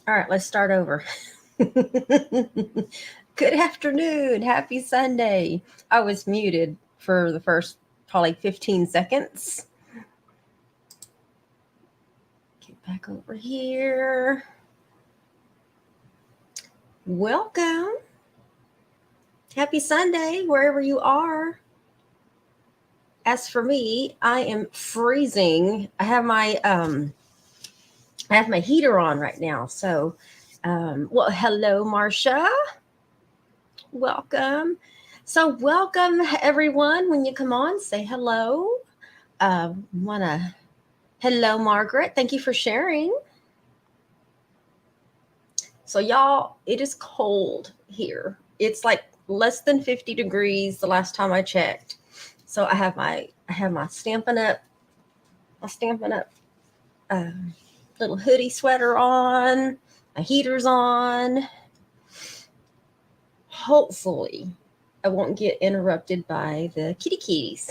All right, let's start over. Good afternoon. Happy Sunday. I was muted for the first probably 15 seconds. Get back over here. Welcome. Happy Sunday, wherever you are. As for me, I am freezing. I have my heater on right now. So, well, hello, Marcia. Welcome. So, welcome everyone. When you come on, say hello. Wanna hello, Margaret. Thank you for sharing. So, y'all, it is cold here. It's like less than 50 degrees the last time I checked. So I have my stamping up um, little hoodie sweater on. My heater's on. Hopefully, I won't get interrupted by the kitty kitties.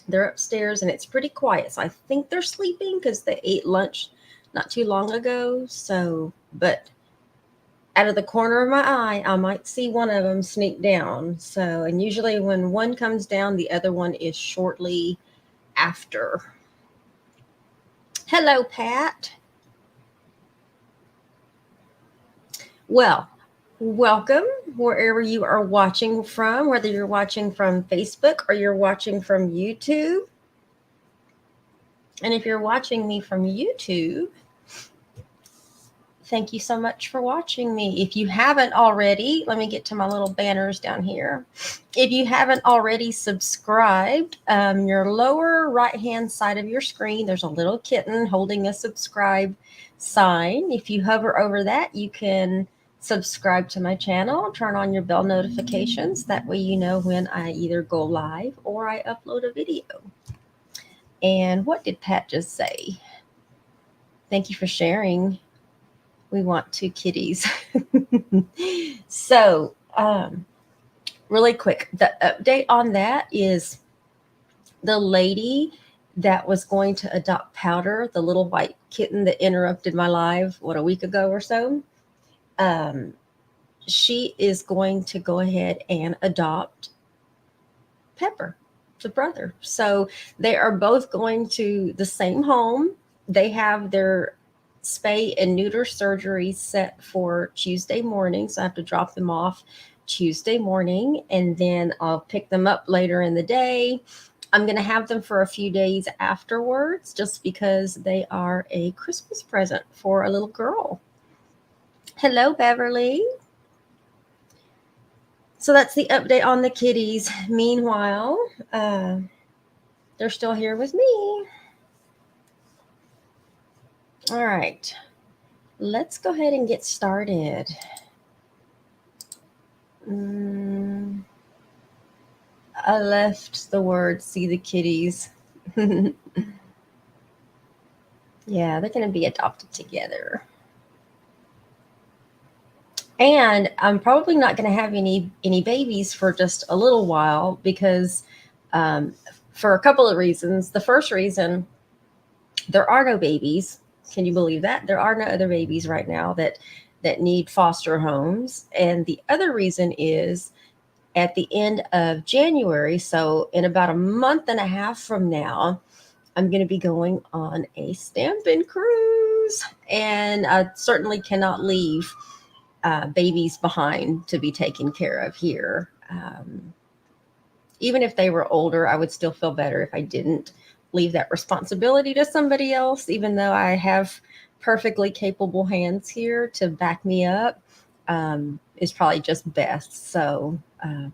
They're upstairs and it's pretty quiet. So I think they're sleeping because they ate lunch not too long ago. So, but out of the corner of my eye, I might see one of them sneak down. So, and usually when one comes down, the other one is shortly after. Hello, Pat. Well, welcome wherever you are watching from, whether you're watching from Facebook or you're watching from YouTube. And if you're watching me from YouTube, thank you so much for watching me. If you haven't already, let me get to my little banners down here. If you haven't already subscribed, your lower right-hand side of your screen, there's a little kitten holding a subscribe sign. If you hover over that, you can subscribe to my channel, turn on your bell notifications. That way you know when I either go live or I upload a video. And what did Pat just say? Thank you for sharing. We want 2 kitties. So, really quick, the update on that is the lady that was going to adopt Powder, the little white kitten that interrupted my live, a week ago or so. She is going to go ahead and adopt Pepper, the brother. So they are both going to the same home. They have their spay and neuter surgery set for Tuesday morning. So I have to drop them off Tuesday morning and then I'll pick them up later in the day. I'm going to have them for a few days afterwards just because they are a Christmas present for a little girl. Hello, Beverly. So that's the update on the kitties. Meanwhile, they're still here with me. All right, let's go ahead and get started. I left the word see the kitties. Yeah, they're going to be adopted together. And I'm probably not going to have any babies for just a little while because for a couple of reasons. The first reason, there are no babies. Can you believe that? There are no other babies right now that need foster homes. And the other reason is at the end of January, so in about a month and a half from now, I'm going to be going on a stampin' cruise. And I certainly cannot leave babies behind to be taken care of here. Even if they were older, I would still feel better if I didn't leave that responsibility to somebody else, even though I have perfectly capable hands here to back me up. Is probably just best. So,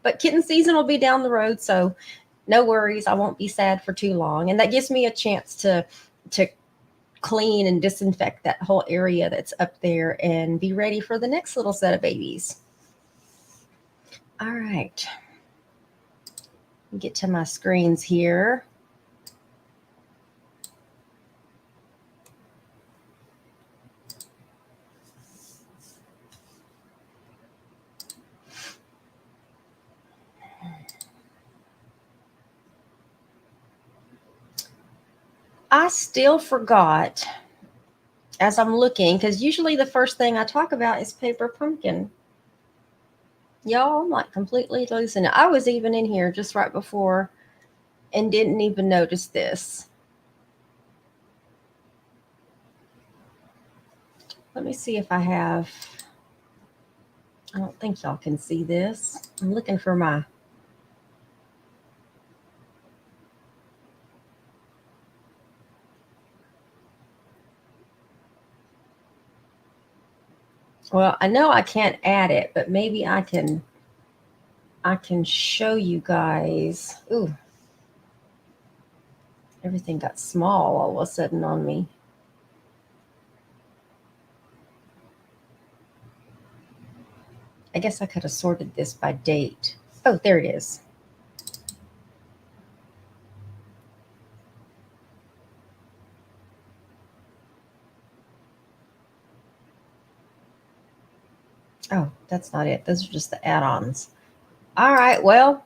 but kitten season will be down the road, so no worries. I won't be sad for too long, and that gives me a chance to clean and disinfect that whole area that's up there and be ready for the next little set of babies. All right, get to my screens here. I still forgot as I'm looking, because usually the first thing I talk about is paper pumpkin. Y'all, I'm like completely losing it. I was even in here just right before and didn't even notice this. Let me see if I have. I don't think y'all can see this. I'm looking for my. Well, I know I can't add it, but maybe I can show you guys. Ooh, everything got small all of a sudden on me. I guess I could have sorted this by date. Oh, there it is. Oh, that's not it. Those are just the add-ons. All right, well,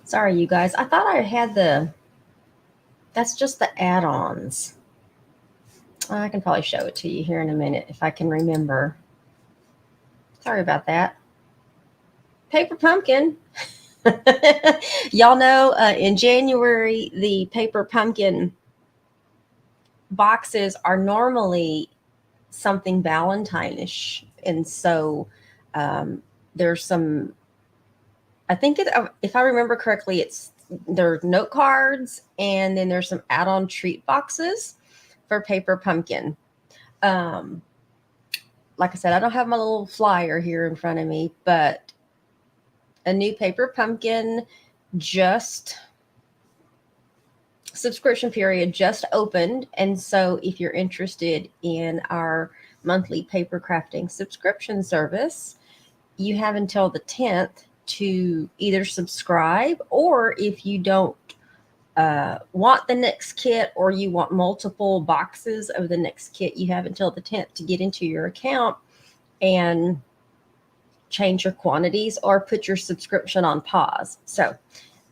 sorry, you guys. I thought I had that's just the add-ons. I can probably show it to you here in a minute if I can remember. Sorry about that. Paper pumpkin. Y'all know in January, the paper pumpkin boxes are normally something Valentine-ish. And so there's some, I think if I remember correctly, there's note cards and then there's some add-on treat boxes for paper pumpkin. Like I said, I don't have my little flyer here in front of me, but a new paper pumpkin subscription period just opened. And so if you're interested in our monthly paper crafting subscription service, you have until the 10th to either subscribe, or if you don't want the next kit or you want multiple boxes of the next kit, you have until the 10th to get into your account and change your quantities or put your subscription on pause. So,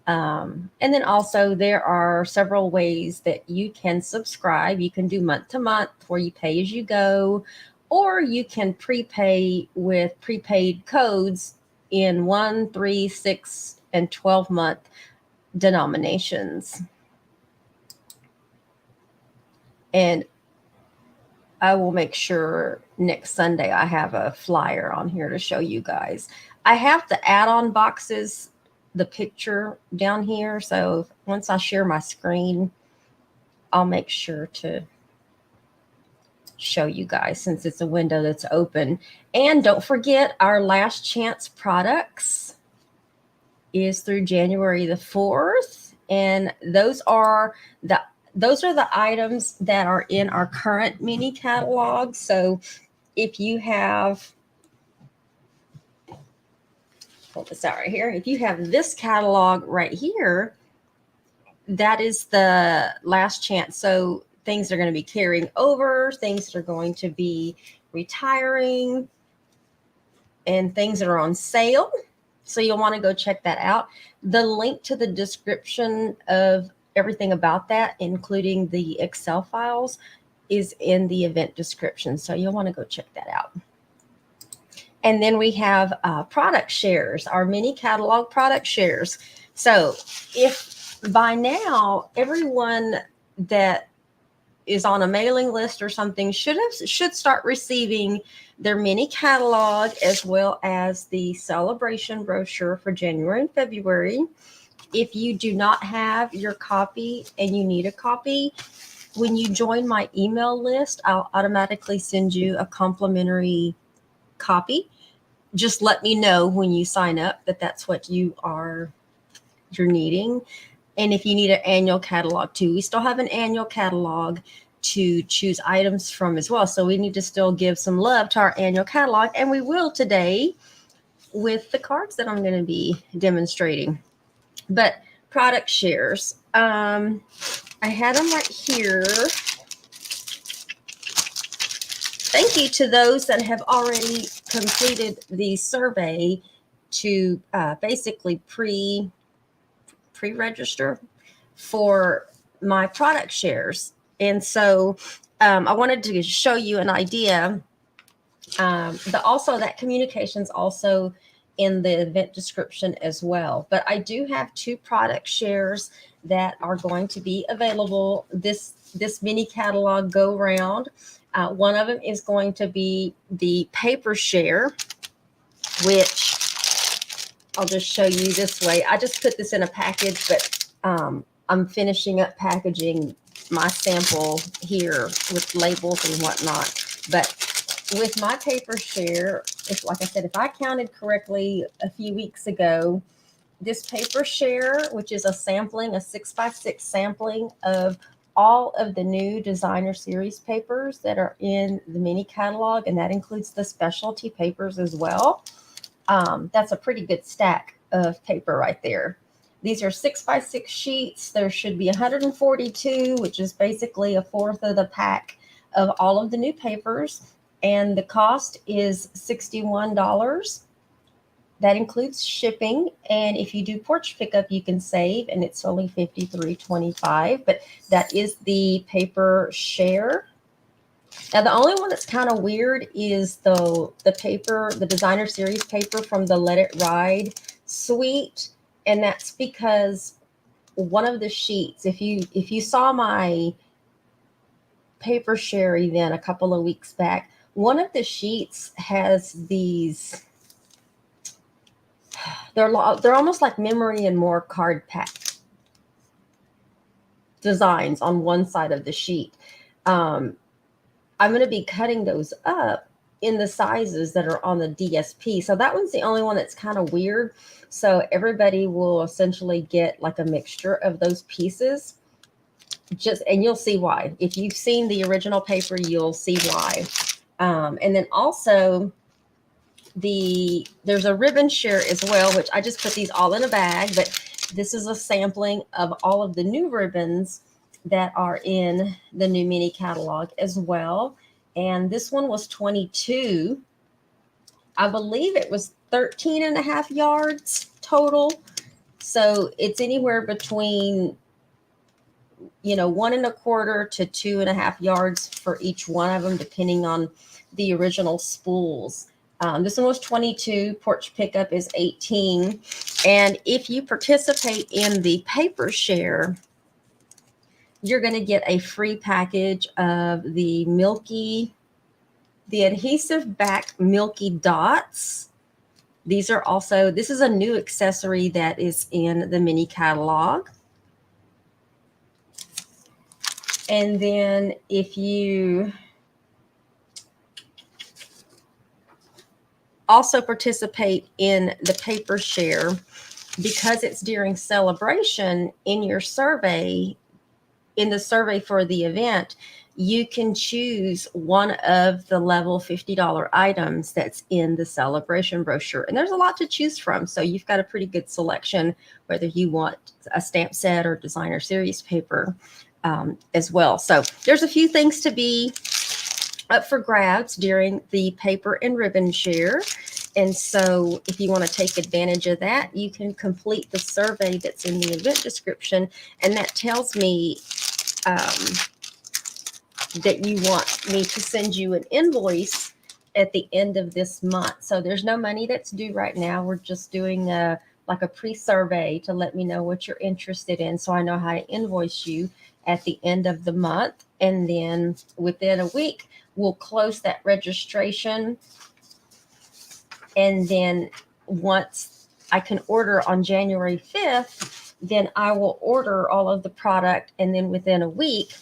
and then also there are several ways that you can subscribe. You can do month to month where you pay as you go, or you can prepay with prepaid codes in 1, 3, 6, and 12-month denominations. And I will make sure next Sunday I have a flyer on here to show you guys. I have the add-on boxes, the picture down here. So once I share my screen, I'll make sure to show you guys since it's a window that's open. And don't forget, our last chance products is through January the 4th. And those are the items that are in our current mini catalog. So if you have, pull this out right here, if you have this catalog right here, that is the last chance. So things are going to be carrying over, things that are going to be retiring, and things that are on sale. So you'll want to go check that out. The link to the description of everything about that, including the Excel files, is in the event description. So you'll want to go check that out. And then we have product shares, our mini catalog product shares. So if by now everyone that is on a mailing list or something should start receiving their mini catalog as well as the Sale-a-Bration brochure for January and February. If you do not have your copy and you need a copy, when you join my email list, I'll automatically send you a complimentary copy. Just let me know when you sign up that that's what you're needing. And if you need an annual catalog too, we still have an annual catalog to choose items from as well. So we need to still give some love to our annual catalog, and we will today with the cards that I'm going to be demonstrating. But product shares, I had them right here. Thank you to those that have already completed the survey to basically pre-register for my product shares. And so I wanted to show you an idea. Also, that communication's also in the event description as well. But I do have 2 product shares that are going to be available this mini catalog go round. One of them is going to be the paper share, which I'll just show you this way. I just put this in a package, but I'm finishing up packaging my sample here with labels and whatnot. But with my paper share, if, like I said, if I counted correctly a few weeks ago, this paper share, which is a sampling, a 6x6 sampling of all of the new designer series papers that are in the mini catalog, and that includes the specialty papers as well. That's a pretty good stack of paper right there. These are 6x6 sheets. There should be 142, which is basically a fourth of the pack of all of the new papers. And the cost is $61. That includes shipping. And if you do porch pickup, you can save, and it's only $53.25. But that is the paper share. Now, the only one that's kind of weird is the paper, the designer series paper from the Let It Ride suite. And that's because one of the sheets, if you saw my paper share event a couple of weeks back, one of the sheets has these, they're almost like memory and more card pack designs on one side of the sheet. I'm going to be cutting those up in the sizes that are on the DSP. So that one's the only one that's kind of weird. So everybody will essentially get like a mixture of those pieces. And you'll see why. If you've seen the original paper, you'll see why. And then also there's a ribbon share as well, which I just put these all in a bag, but this is a sampling of all of the new ribbons that are in the new mini catalog as well. And this one was 22. I believe it was 13.5 yards total. So it's anywhere between, 1 1/4 to 2.5 yards for each one of them, depending on the original spools. This one was 22. Porch pickup is 18. And if you participate in the paper share, you're going to get a free package of the adhesive back Milky Dots. This is a new accessory that is in the mini catalog. And then if you also participate in the paper share, because it's during Sale-a-Bration, in your survey, in the survey for the event, you can choose one of the level $50 items that's in the Sale-a-Bration brochure. And there's a lot to choose from. So you've got a pretty good selection, whether you want a stamp set or designer series paper as well. So there's a few things to be up for grabs during the paper and ribbon share. And so if you want to take advantage of that, you can complete the survey that's in the event description. And that tells me that you want me to send you an invoice at the end of this month. So there's no money that's due right now. We're just doing like a pre-survey to let me know what you're interested in, so I know how to invoice you at the end of the month. And then within a week, we'll close that registration. And then once I can order on January 5th, then I will order all of the product. And then within a week,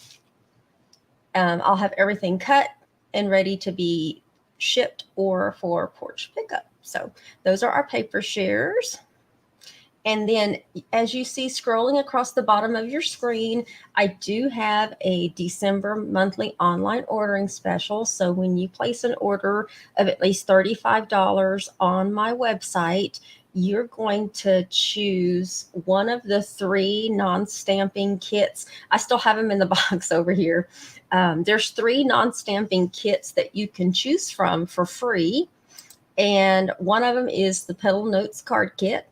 I'll have everything cut and ready to be shipped or for porch pickup. So those are our paper shares. And then as you see scrolling across the bottom of your screen, I do have a December monthly online ordering special. So when you place an order of at least $35 on my website, you're going to choose one of the 3 non-stamping kits. I still have them in the box over here. There's 3 non-stamping kits that you can choose from for free. And one of them is the Petal Notes card kit.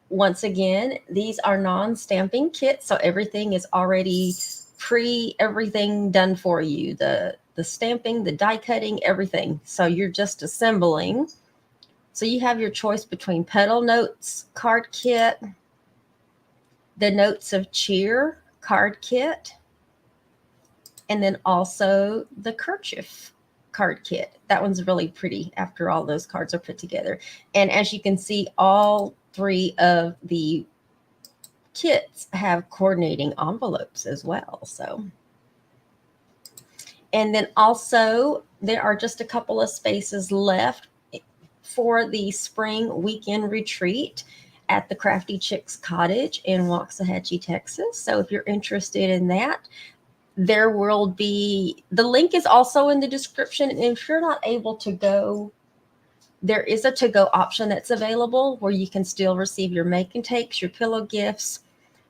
Once again, these are non-stamping kits, so everything is already everything done for you, the stamping, the die cutting, everything. So you're just assembling. So you have your choice between Petal Notes card kit, the Notes of Cheer card kit, and then also the Kerchief card kit. That one's really pretty after all those cards are put together. And as you can see, all three of the kits have coordinating envelopes as well. So, and then also there are just a couple of spaces left for the spring weekend retreat at the Crafty Chicks Cottage in Waxahachie, Texas. So if you're interested in that, there will be, the link is also in the description. And if you're not able to go, there is a to-go option that's available where you can still receive your make and takes, your pillow gifts,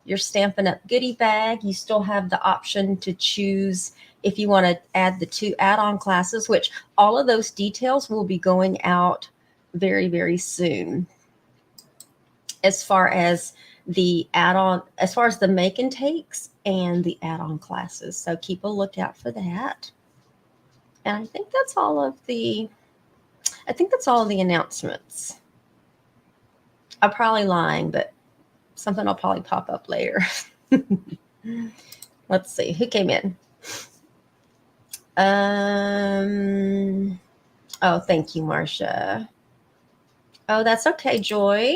your Stampin' Up! Goodie bag. You still have the option to choose if you want to add the 2 add-on classes, which all of those details will be going out very, very soon. As far as the add-on, as far as the make and takes and the add-on classes. So keep a lookout for that. And I think that's all of the announcements. I'm probably lying, but something will probably pop up later. Let's see who came in. Oh, thank you, Marcia. Oh, that's okay, Joy.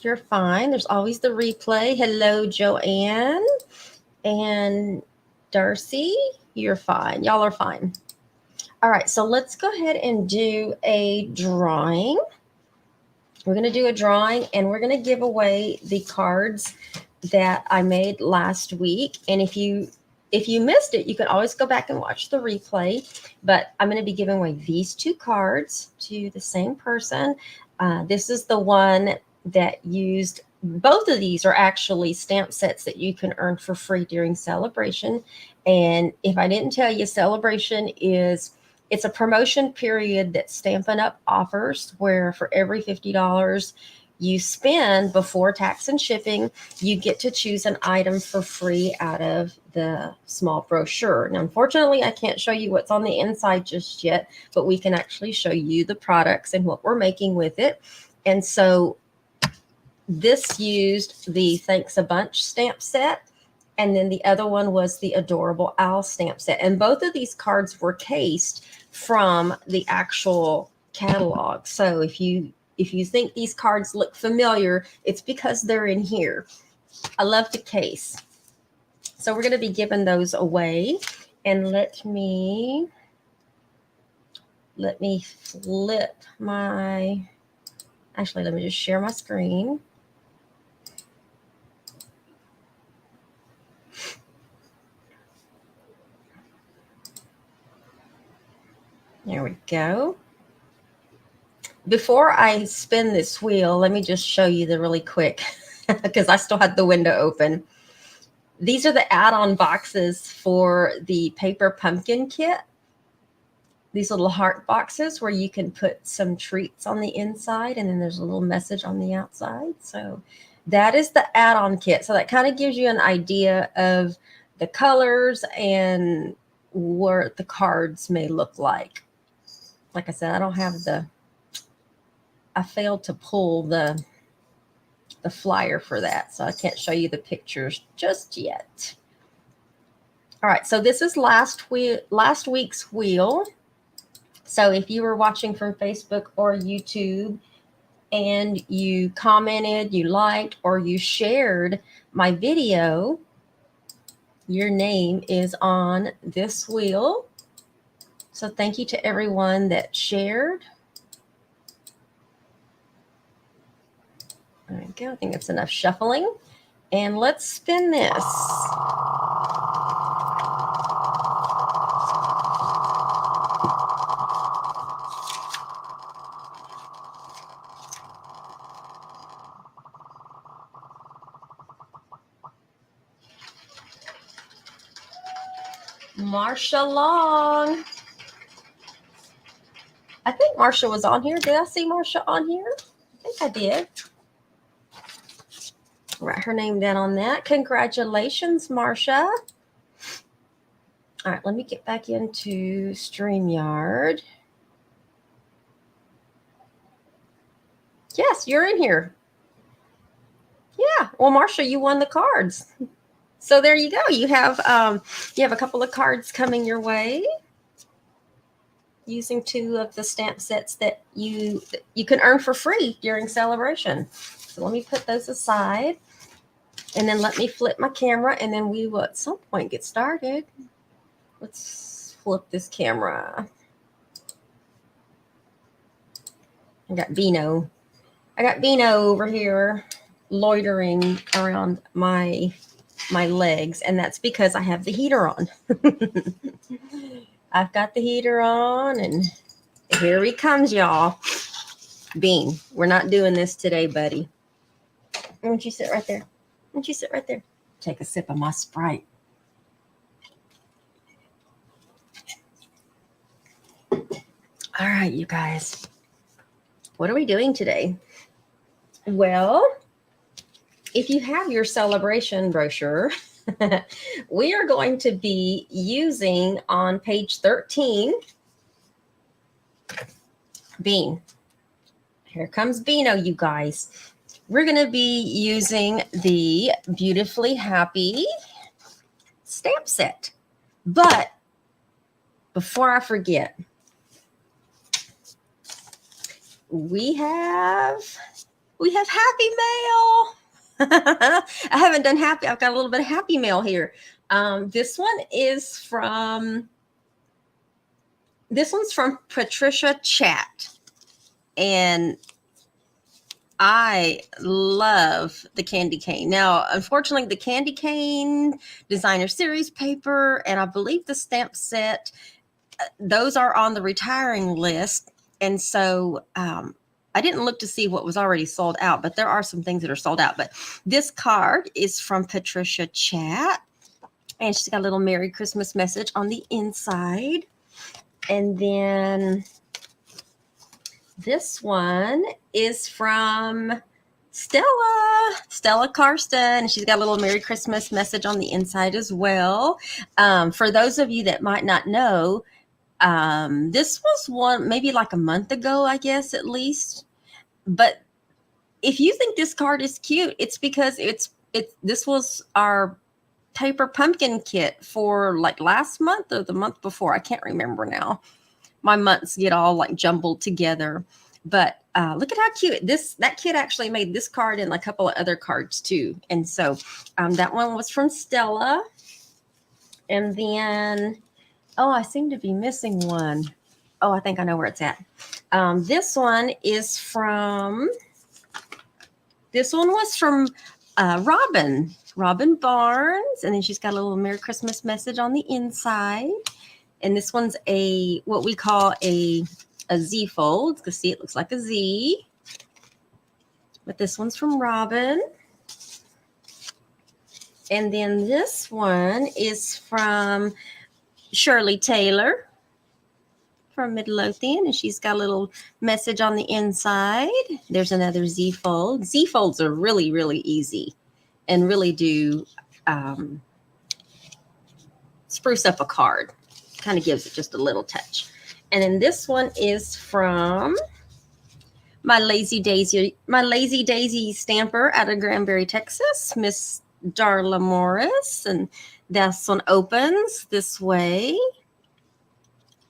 You're fine. There's always the replay. Hello, Joanne and Darcy. You're fine. Y'all are fine. All right, so let's go ahead and do a drawing. We're going to do a drawing, and we're going to give away the cards that I made last week. And if you missed it, you can always go back and watch the replay. But I'm going to be giving away these 2 cards to the same person. This is the one that used, both of these are actually stamp sets that you can earn for free during Sale-a-Bration. And if I didn't tell you, Sale-a-Bration it's a promotion period that Stampin' Up! Offers, where for every $50 you spend before tax and shipping, you get to choose an item for free out of the small brochure. Now, unfortunately, I can't show you what's on the inside just yet, but we can actually show you the products and what we're making with it. And so this used the Thanks a Bunch stamp set, and then the other one was the Adorable Owl stamp set. And both of these cards were cased from the actual catalog. So if you think these cards look familiar, it's because they're in here. I love the case. So we're going to be giving those away. And let me flip my, actually, let me just share my screen. There we go. Before I spin this wheel, let me just show you the really quick, because I still had the window open. These are the add-on boxes for the paper pumpkin kit. These little heart boxes where you can put some treats on the inside, and then there's a little message on the outside. So that is the add-on kit. So that kind of gives you an idea of the colors and what the cards may look like. Like I said, I failed to pull the flyer for that, so I can't show you the pictures just yet. All right, so this is last week's wheel. So if you were watching from Facebook or YouTube and you commented, you liked, or you shared my video, your name is on this wheel. So thank you to everyone that shared. There we go. I think it's enough shuffling. And let's spin this. Marsha Long. I think Marsha was on here. Did I see Marsha on here? I think I did. Write her name down on that. Congratulations, Marcia. All right, let me get back into StreamYard. Yes, you're in here. Yeah. Well, Marcia, you won the cards. So there you go. You have a couple of cards coming your way using 2 of the stamp sets that you can earn for free during Sale-a-Bration. So let me put those aside, and then let me flip my camera, and then we will at some point get started. Let's flip this camera. I got Vino over here loitering around my legs, and that's because I have the heater on. I've got the heater on, and here he comes, y'all. Bean, we're not doing this today, buddy. Why don't you sit right there? Why don't you sit right there? Take a sip of my Sprite. All right, you guys. What are we doing today? Well, if you have your Sale-a-Bration brochure, we are going to be using on page 13, Bean. Here comes Beano, you guys. We're going to be using the Beautifully Happy stamp set. But before I forget, we have Happy Mail. I haven't done Happy. I've got a little bit of Happy Mail here. This one's from Patricia Chat. And I love the candy cane. Now, unfortunately, the candy cane designer series paper, and I believe the stamp set, those are on the retiring list. And so I didn't look to see what was already sold out, but there are some things that are sold out. But this card is from Patricia Chat, and she's got a little Merry Christmas message on the inside. And then this one is from Stella Karsten, and she's got a little Merry Christmas message on the inside as well. For those of you that might not know, this was one maybe like a month ago, I guess, at least. But if you think this card is cute, it's because this was our paper pumpkin kit for like last month or the month before. I can't remember now. My months get all like jumbled together. But look at how cute that kid actually made this card and a couple of other cards too. And so that one was from Stella. And then, oh, I seem to be missing one. Oh, I think I know where it's at. This one was from Robin Barnes. And then she's got a little Merry Christmas message on the inside. And this one's what we call a Z fold. You can see it looks like a Z. But this one's from Robin. And then this one is from Shirley Taylor from Midlothian. And she's got a little message on the inside. There's another Z fold. Z folds are really, really easy and really do spruce up a card. Kind of gives it just a little touch. And then this one is from my Lazy Daisy stamper out of Granbury, Texas, Miss Darla Morris. And this one opens this way.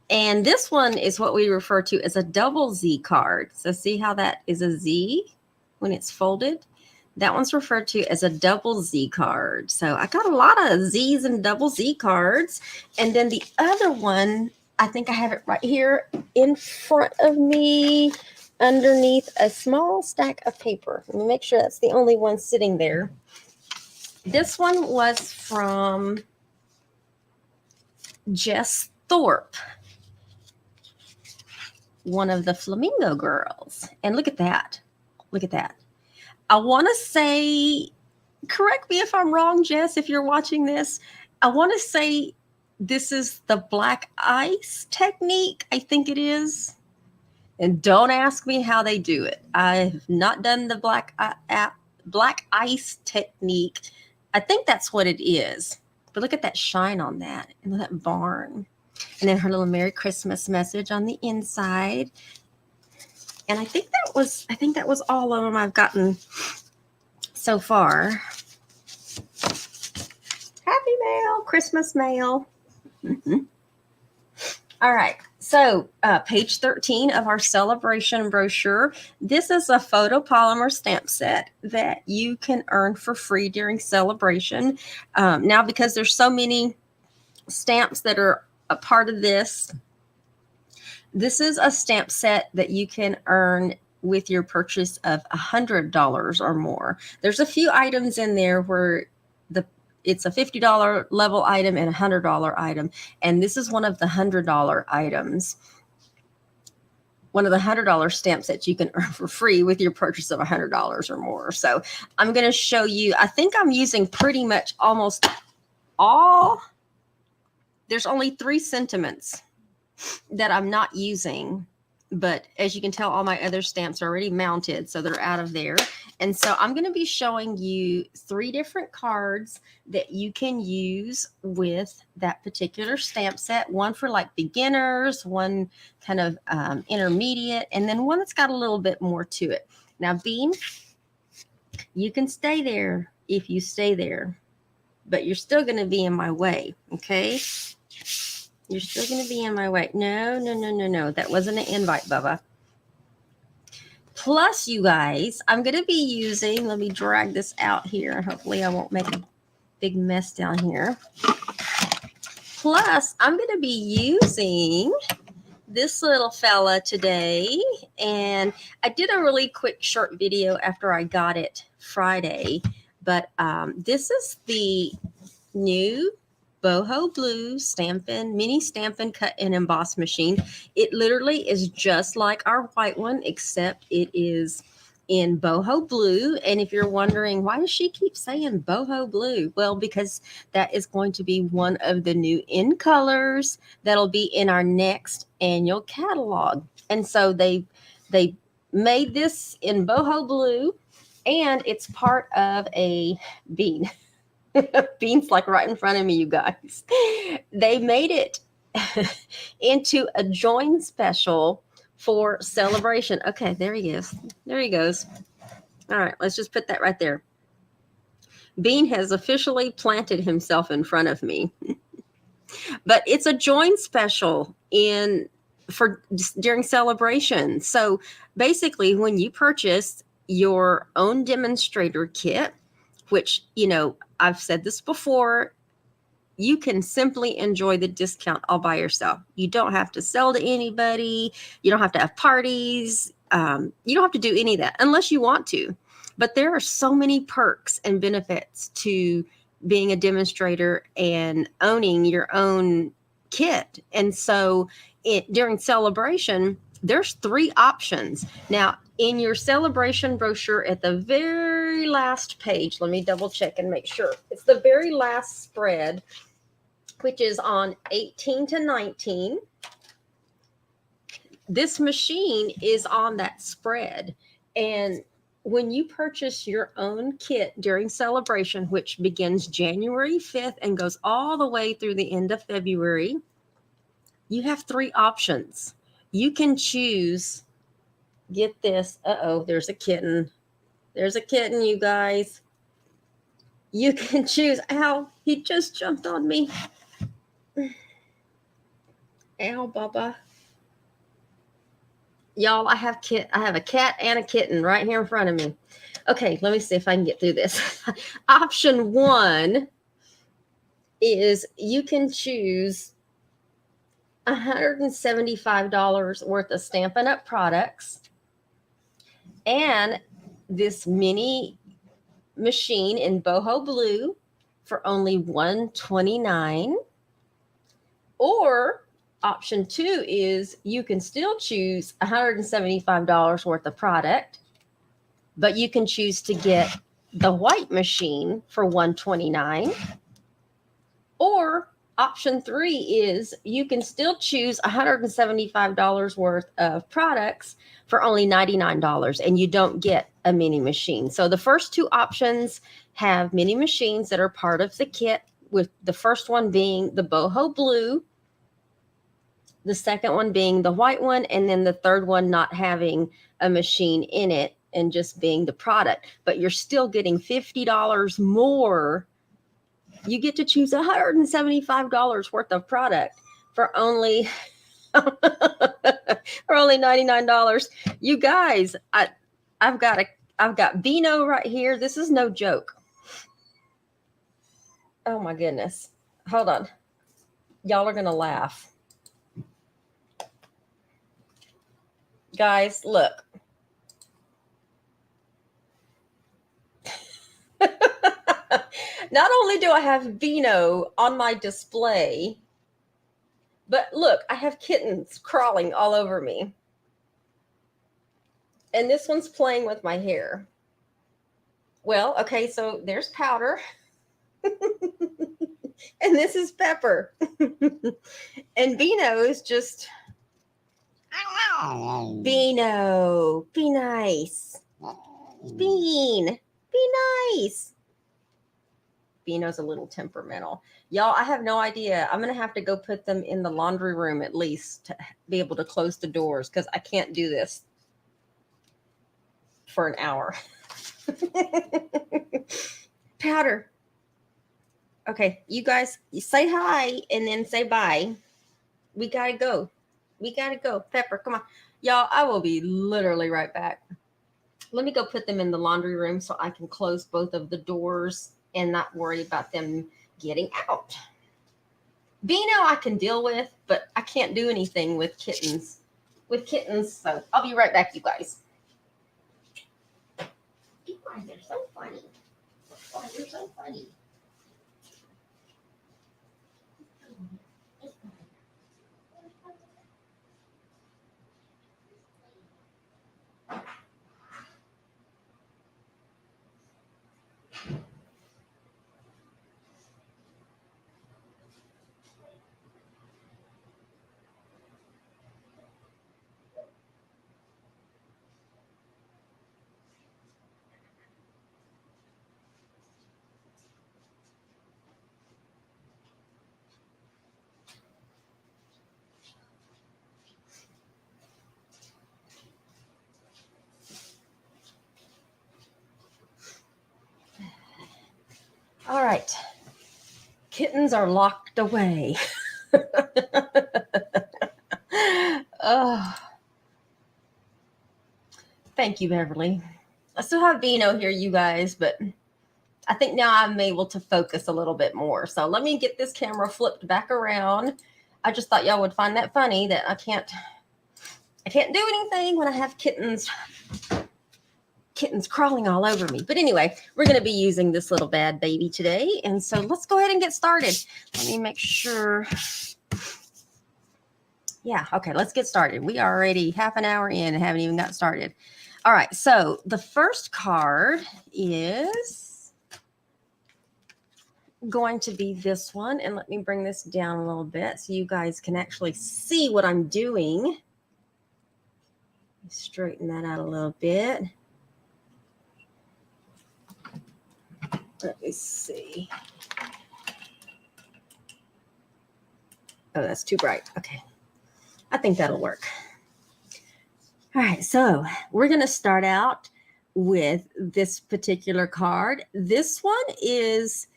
And this one is what we refer to as a double Z card. So see how that is a Z when it's folded? That one's referred to as a double Z card. So I got a lot of Z's and double Z cards. And then the other one, I think I have it right here in front of me underneath a small stack of paper. Let me make sure that's the only one sitting there. This one was from Jess Thorpe, one of the Flamingo girls. And look at that. Look at that. I want to say, correct me if I'm wrong, Jess, if you're watching this. I want to say this is the black ice technique. I think it is. And don't ask me how they do it. I have not done the black ice technique. I think that's what it is. But look at that shine on that, and that barn. And then her little Merry Christmas message on the inside. And I think that was all of them I've gotten so far. Happy mail, Christmas mail. All right. So page 13 of our Sale-a-Bration brochure. This is a photopolymer stamp set that you can earn for free during Sale-a-Bration. Now, because there's so many stamps that are a part of this, this is a stamp set that you can earn with your purchase of $100 or more. There's a few items in there where it's a $50 level item and a $100 item. And this is one of the $100 items. One of the $100 stamps that you can earn for free with your purchase of $100 or more. So I'm going to show you, I think I'm using pretty much almost all. There's only 3 sentiments that I'm not using. But as you can tell, all my other stamps are already mounted, so they're out of there. And so I'm going to be showing you 3 different cards that you can use with that particular stamp set. One for like beginners, one kind of intermediate, and then one that's got a little bit more to it. Now, Bean, you can stay there if you stay there, but you're still going to be in my way, okay? You're still going to be in my way. No. That wasn't an invite, Bubba. Plus, you guys, I'm going to be using, let me drag this out here. Hopefully I won't make a big mess down here. Plus, I'm going to be using this little fella today. And I did a really quick short video after I got it Friday. But this is the new Boho Blue mini Stampin' Cut and Emboss machine. It literally is just like our white one, except it is in Boho Blue. And if you're wondering, why does she keep saying Boho Blue? Well, because that is going to be one of the new in colors that'll be in our next annual catalog. And so they made this in Boho Blue, and it's part of a bean. Bean's like right in front of me, you guys. They made it into a join special for Sale-a-Bration. Okay, there he is. There he goes. All right, let's just put that right there. Bean has officially planted himself in front of me. But it's a join special during Sale-a-Bration. So basically, when you purchase your own demonstrator kit, which, you know, I've said this before, you can simply enjoy the discount all by yourself. You don't have to sell to anybody. You don't have to have parties. You don't have to do any of that unless you want to. But there are so many perks and benefits to being a demonstrator and owning your own kit. And so during Sale-a-Bration, there's 3 options. Now, in your Sale-a-Bration brochure at the very last page, let me double check and make sure. It's the very last spread, which is on 18 to 19. This machine is on that spread. And when you purchase your own kit during Sale-a-Bration, which begins January 5th and goes all the way through the end of February, you have 3 options. You can choose, get this, there's a kitten. There's a kitten, you guys. You can choose, ow, he just jumped on me. Ow, Bubba. Y'all, I have a cat and a kitten right here in front of me. Okay, let me see if I can get through this. Option 1 is you can choose $175 worth of Stampin' Up! Products and this mini machine in Boho Blue for only $129. Or option 2 is you can still choose $175 worth of product, but you can choose to get the white machine for $129. Or Option 3 is you can still choose $175 worth of products for only $99, and you don't get a mini machine. So the first two options have mini machines that are part of the kit, with the first one being the boho blue, the second one being the white one, and then the third one not having a machine in it and just being the product. But you're still getting $50 more. You get to choose $175 worth of product for only for only $99. You guys, I've got Beano right here. This is no joke. Oh my goodness. Hold on. Y'all are gonna laugh. Guys, look. Not only do I have Beano on my display, but look, I have kittens crawling all over me. And this one's playing with my hair. Well, okay, so there's Powder. And this is Pepper. And Beano is just... Beano, be nice. Bean, be nice. Beano's a little temperamental. Y'all, I have no idea. I'm going to have to go put them in the laundry room at least to be able to close the doors, because I can't do this for an hour. Powder. Okay, you guys, you say hi and then say bye. We got to go. We got to go. Pepper, come on. Y'all, I will be literally right back. Let me go put them in the laundry room so I can close both of the doors and not worry about them getting out. Beano I can deal with, but I can't do anything with kittens. So I'll be right back, you guys. You guys are so funny. Oh, you're so funny. All right. Kittens are locked away. Oh. Thank you, Beverly. I still have Beano here, you guys, but I think now I'm able to focus a little bit more. So let me get this camera flipped back around. I just thought y'all would find that funny that I can't do anything when I have kittens crawling all over me. But anyway, we're going to be using this little bad baby today. And so let's go ahead and get started. Let me make sure. Yeah, okay, let's get started. We are already half an hour in and haven't even got started. All right, so the first card is going to be this one. And let me bring this down a little bit so you guys can actually see what I'm doing. Straighten that out a little bit. Let me see. Oh, that's too bright. Okay. I think that'll work. All right. So we're going to start out with this particular card. This one is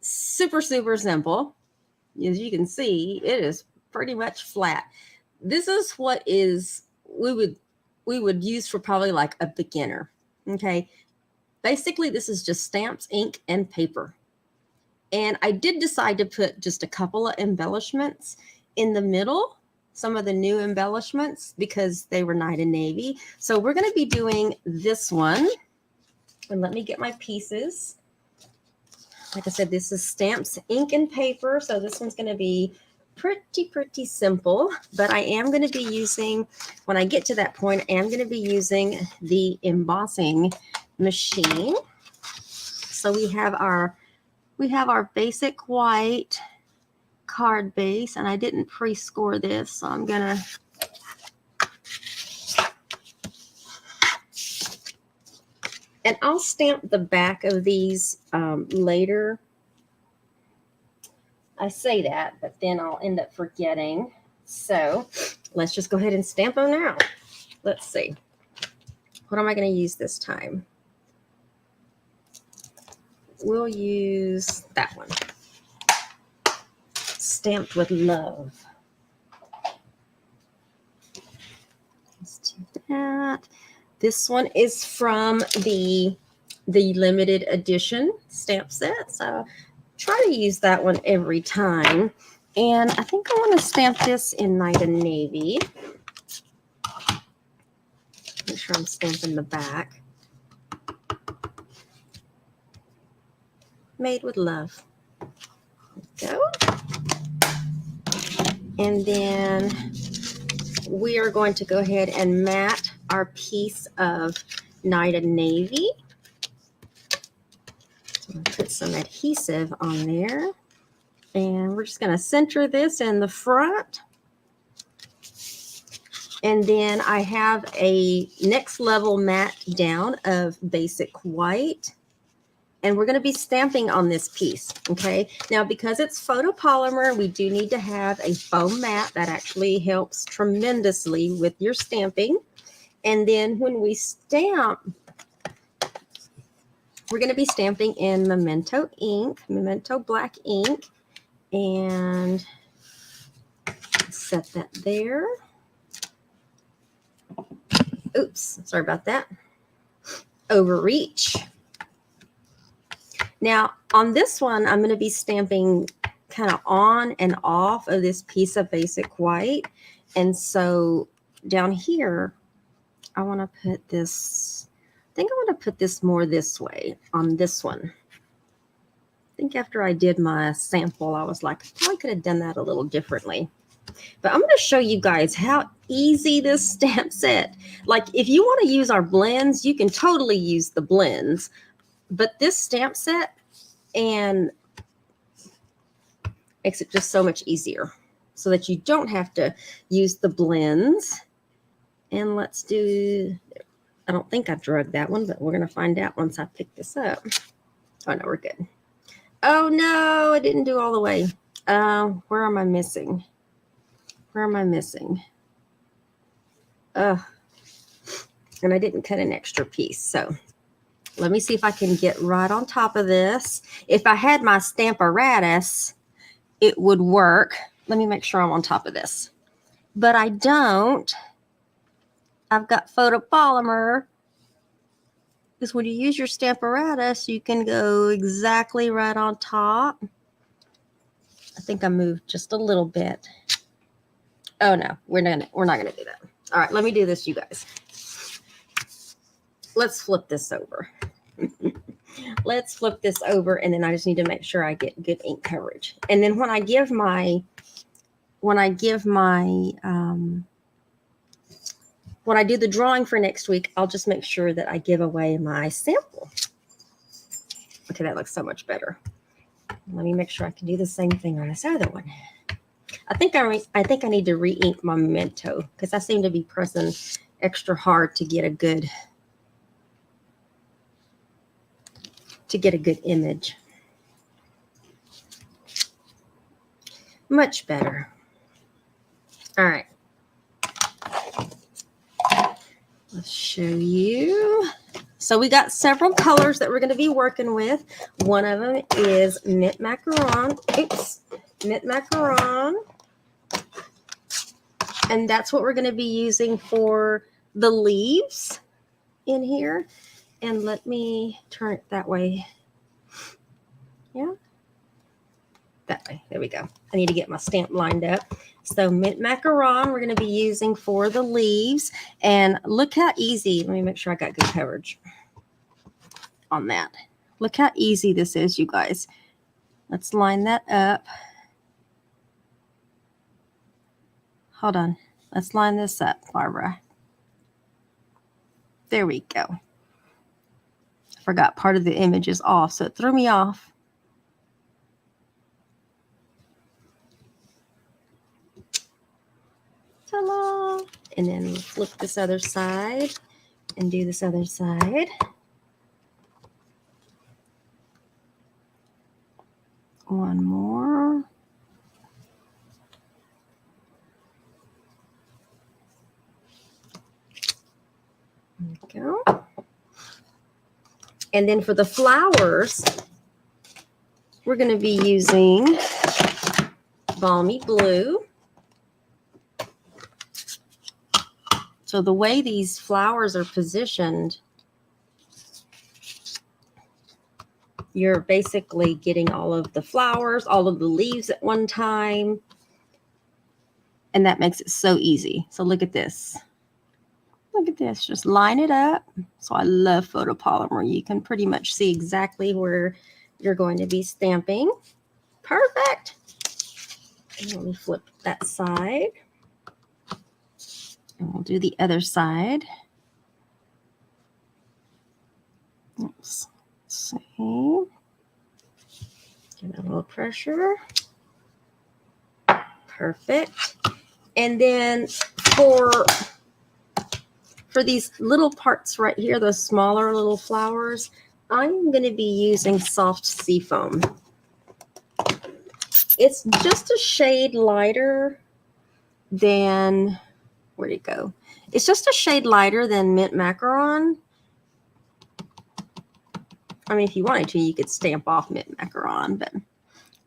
super, super simple. As you can see, it is pretty much flat. This is what we would use for probably like a beginner. Okay. Basically, this is just stamps, ink, and paper. And I did decide to put just a couple of embellishments in the middle, some of the new embellishments, because they were night and navy. So we're going to be doing this one. And let me get my pieces. Like I said, this is stamps, ink, and paper. So this one's going to be pretty simple. But I am going to be using, when I get to that point, I am going to be using the embossing machine. So we have our basic white card base, and I didn't pre-score this, so I'm gonna and I'll stamp the back of these later. I say that, but then I'll end up forgetting. So let's just go ahead and stamp them now. Let's see. What am I going to use this time? We'll use that one. Stamped with love. Let's do that. This one is from the limited edition stamp set. So try to use that one every time. And I think I want to stamp this in Night and Navy. Make sure I'm stamping the back. Made with love. There we go. And then we are going to go ahead and mat our piece of Night and Navy. So I'm going to put some adhesive on there. And we're just going to center this in the front. And then I have a next level mat down of basic white. And we're going to be stamping on this piece, okay? Now, because it's photopolymer, we do need to have a foam mat. That actually helps tremendously with your stamping. And then when we stamp, we're going to be stamping in Memento ink, Memento black ink. And set that there. Oops, sorry about that. Overreach. Now, on this one, I'm going to be stamping kind of on and off of this piece of basic white. And so down here, I want to put this, I think I want to put this more this way on this one. I think after I did my sample, I was like, I probably could have done that a little differently. But I'm going to show you guys how easy this stamp set. Like, if you want to use our blends, you can totally use the blends. But this stamp set and makes it just so much easier so that you don't have to use the blends. And let's do, I don't think I drugged that one, but we're going to find out once I pick this up. Oh, no, we're good. Oh, no, I didn't do all the way. Where am I missing? Where am I missing? And I didn't cut an extra piece. So let me see if I can get right on top of this. If I had my Stamp-A-Ratus, it would work. Let me make sure I'm on top of this. But I don't. I've got photopolymer. Because when you use your Stamp-A-Ratus, you can go exactly right on top. I think I moved just a little bit. Oh no, we're not gonna do that. All right, let me do this, you guys. Let's flip this over. Let's flip this over, and then I just need to make sure I get good ink coverage. And then when I give my when I do the drawing for next week, I'll just make sure that I give away my sample. Okay, that looks so much better. Let me make sure I can do the same thing on this other one. I think I need to re-ink my Memento because I seem to be pressing extra hard to get a good image. Much better. All right. Let's show you. So we got several colors that we're going to be working with. One of them is Mint Macaron. Oops. Mint Macaron. And that's what we're going to be using for the leaves in here. And let me turn it that way. Yeah. That way. There we go. I need to get my stamp lined up. So Mint Macaron we're going to be using for the leaves. And look how easy. Let me make sure I got good coverage on that. Look how easy this is, you guys. Let's line that up. Hold on. Let's line this up, Barbara. There we go. I forgot part of the image is off, so it threw me off. And then flip this other side and do this other side. One more. There we go. And then for the flowers, we're going to be using Balmy Blue. So the way these flowers are positioned, you're basically getting all of the flowers, all of the leaves at one time. And that makes it so easy. So look at this. Look at this. Just line it up. So I love Photopolymer. You can pretty much see exactly where you're going to be stamping. Perfect. And let me flip that side. And we'll do the other side. Oops. Let's see. Give it a little pressure. Perfect. And then for these little parts right here, those smaller little flowers, I'm going to be using soft seafoam. It's just a shade lighter than, where'd it go? It's just a shade lighter than mint macaron. I mean, if you wanted to, you could stamp off mint macaron, but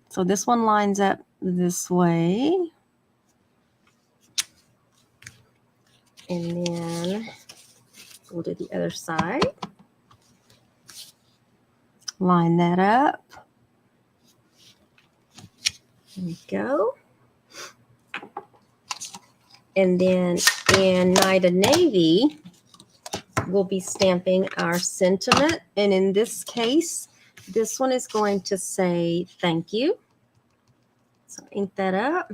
so this one lines up this way. And then we'll do the other side. Line that up. There we go. And then in Night of Navy, we'll be stamping our sentiment. And in this case, this one is going to say thank you. So ink that up.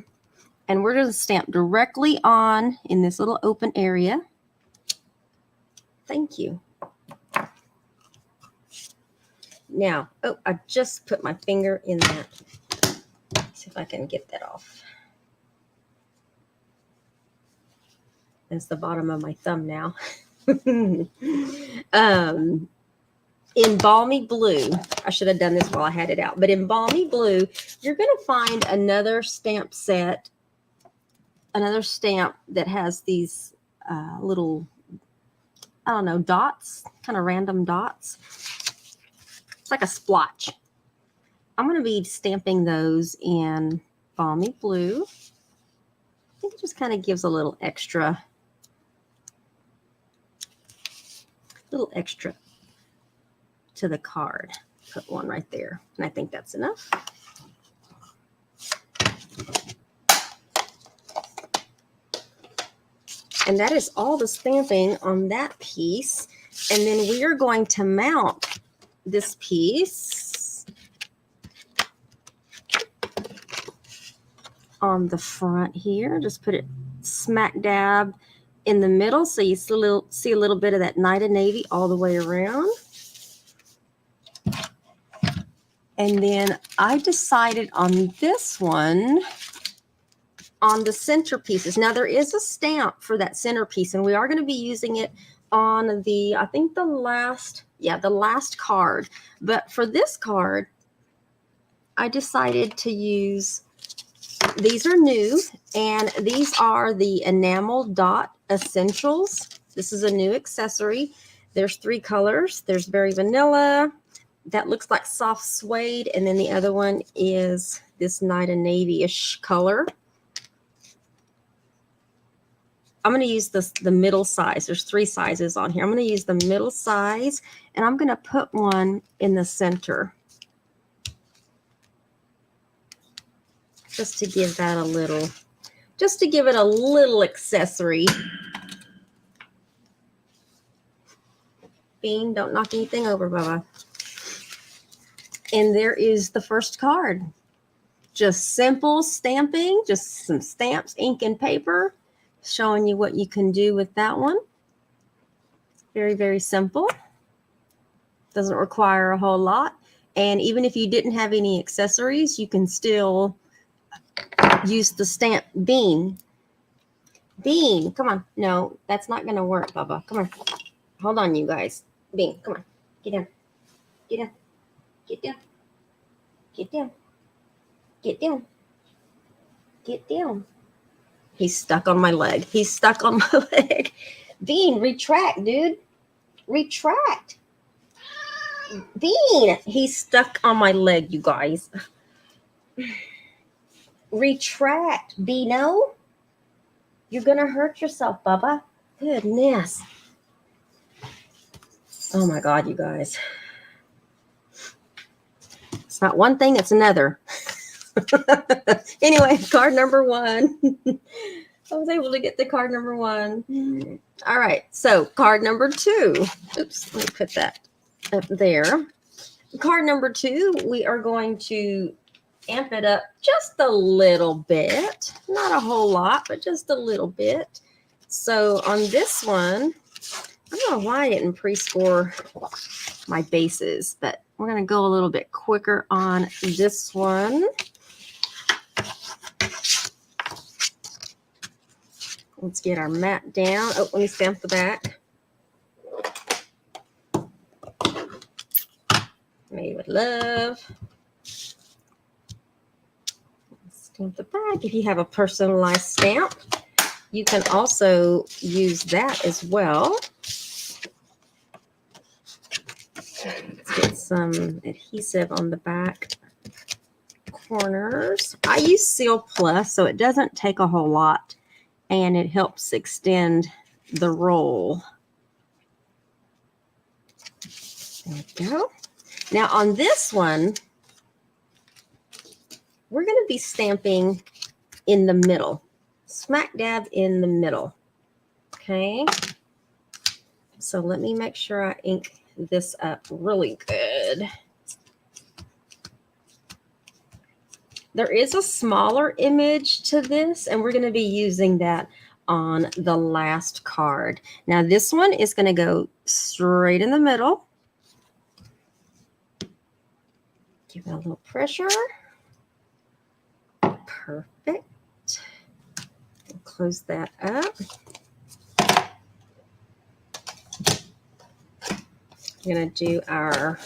And we're going to stamp directly on in this little open area. Thank you. Now, oh, I just put my finger in that. Let's see if I can get that off. That's the bottom of my thumb now. In Balmy Blue, I should have done this while I had it out, but in Balmy Blue, you're going to find another stamp set, another stamp that has these little, I don't know, dots, kind of random dots. It's like a splotch. I'm going to be stamping those in Balmy Blue. I think it just kind of gives a little extra to the card. Put one right there, and I think that's enough. And that is all the stamping on that piece. And then we are going to mount this piece on the front here. Just put it smack dab in the middle, so you see a little bit of that Night of Navy all the way around. And then I decided on this one, on the centerpieces. Now there is a stamp for that centerpiece, and we are going to be using it on the, I think the last card. But for this card, I decided to use, these are new, and these are the Enamel Dot Essentials. This is a new accessory. There's 3 colors. There's Berry Vanilla, that looks like soft suede, and then the other one is this Night of Navy-ish color. I'm going to use the middle size. There's 3 sizes on here. I'm going to use the middle size, and I'm going to put one in the center, just to give that a little, just to give it a little accessory. Bean, don't knock anything over, Bubba. And there is the first card. Just simple stamping, just some stamps, ink, and paper, showing you what you can do with that one. Very, very simple. Doesn't require a whole lot. And even if you didn't have any accessories, you can still use the stamp bean. Bean, come on. No, that's not going to work, Bubba. Come on. Hold on, you guys. Bean, come on. Get down. Get down. Get down. Get down. Get down. Get down. He's stuck on my leg. He's stuck on my leg. Bean, retract, dude. Retract. Bean, he's stuck on my leg, you guys. Retract, Beano. You're going to hurt yourself, Bubba. Goodness. Oh, my God, you guys. It's not one thing, it's another. Anyway, card number 1. I was able to get the card number 1. All right, so card number 2. Oops, let me put that up there. Card number 2, we are going to amp it up just a little bit. Not a whole lot, but just a little bit. So on this one, I don't know why I didn't pre-score my bases, but we're going to go a little bit quicker on this one. Let's get our mat down. Oh, let me stamp the back. Made with love. Stamp the back. If you have a personalized stamp, you can also use that as well. Let's get some adhesive on the back corners. I use Seal Plus, so it doesn't take a whole lot, and it helps extend the roll. There we go. Now on this one, we're going to be stamping in the middle, smack dab in the middle. Okay. So let me make sure I ink this up really good. There is a smaller image to this, and we're going to be using that on the last card. Now this one is going to go straight in the middle. Give it a little pressure. Perfect. We'll close that up. We're going to do our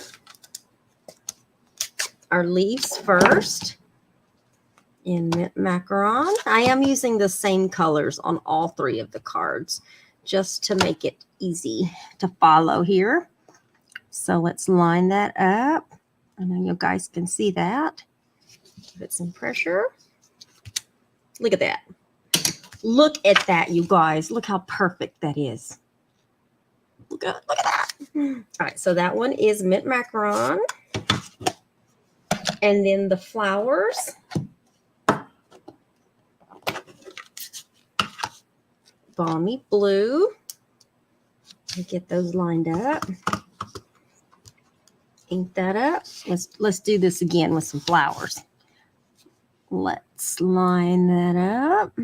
leaves first in mint macaron. I am using the same colors on all 3 of the cards just to make it easy to follow here. So let's line that up. I know you guys can see that. Give it some pressure. Look at that. Look at that, you guys. Look how perfect that is. Look at that. All right, so that one is mint macaron. And then the flowers. Balmy blue. Get those lined up. Ink that up. Let's do this again with some flowers. Let's line that up.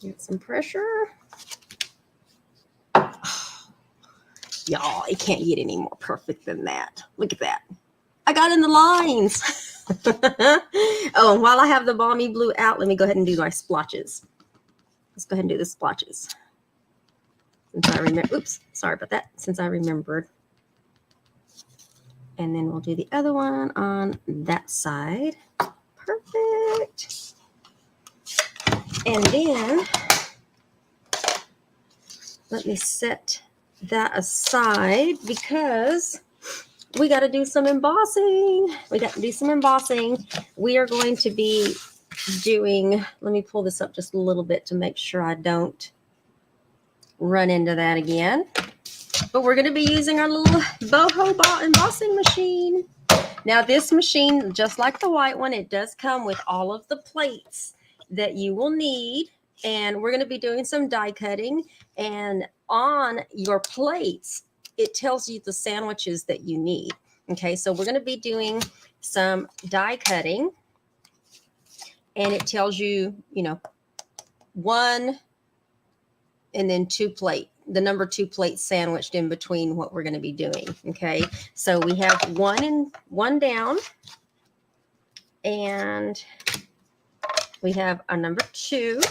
Get some pressure. Oh, y'all, it can't get any more perfect than that. Look at that. I got in the lines. Oh, and while I have the balmy blue out, let me go ahead and do my splotches. Let's go ahead and do the splotches. Since I remember, oops, sorry about that. Since I remembered. And then we'll do the other one on that side. Perfect. And then let me set that aside because we got to do some embossing. We got to do some embossing. We are going to be doing, let me pull this up just a little bit to make sure I don't run into that again. But we're going to be using our little boho embossing machine. Now this machine, just like the white one, it does come with all of the plates that you will need. And we're going to be doing some die cutting. And on your plates, it tells you the sandwiches that you need. Okay, so we're going to be doing some die cutting. And it tells you, you know, 1 and then 2 plate. The number 2 plates sandwiched in between what we're going to be doing. Okay, so we have 1 and 1 down, and We have our number 2.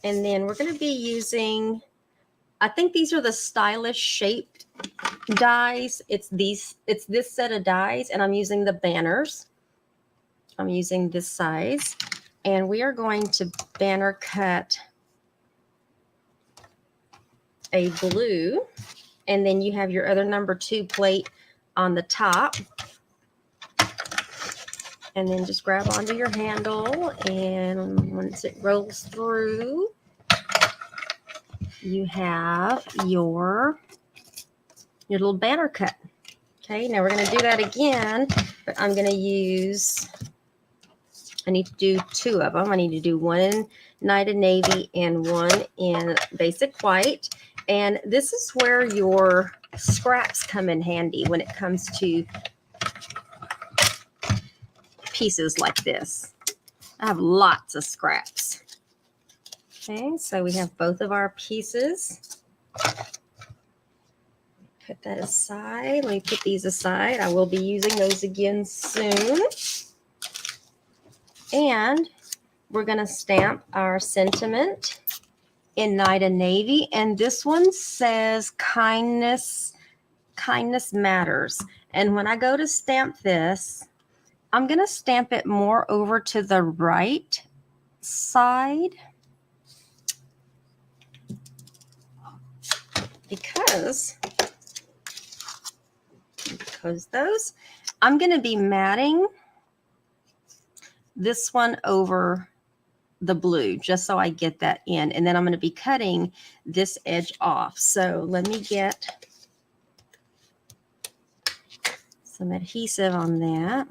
And then we're going to be using, I think these are the stylish shaped dies. It's this set of dies, and I'm using the banners. I'm using this size, and we are going to banner cut a blue, and then you have your other number 2 plate on the top. And then just grab onto your handle, and once it rolls through, you have your little banner cut. Okay, now we're going to do that again, but I'm going to use, I need to do 2 of them. I need to do one in Night of Navy and one in Basic White. And this is where your scraps come in handy when it comes to pieces like this. I have lots of scraps. Okay, so we have both of our pieces. Put that aside. Let me put these aside. I will be using those again soon. And we're going to stamp our sentiment in Night of Navy. And this one says kindness matters. And when I go to stamp this, I'm going to stamp it more over to the right side because those, I'm going to be matting this one over the blue just so I get that in. And then I'm going to be cutting this edge off. So let me get some adhesive on that.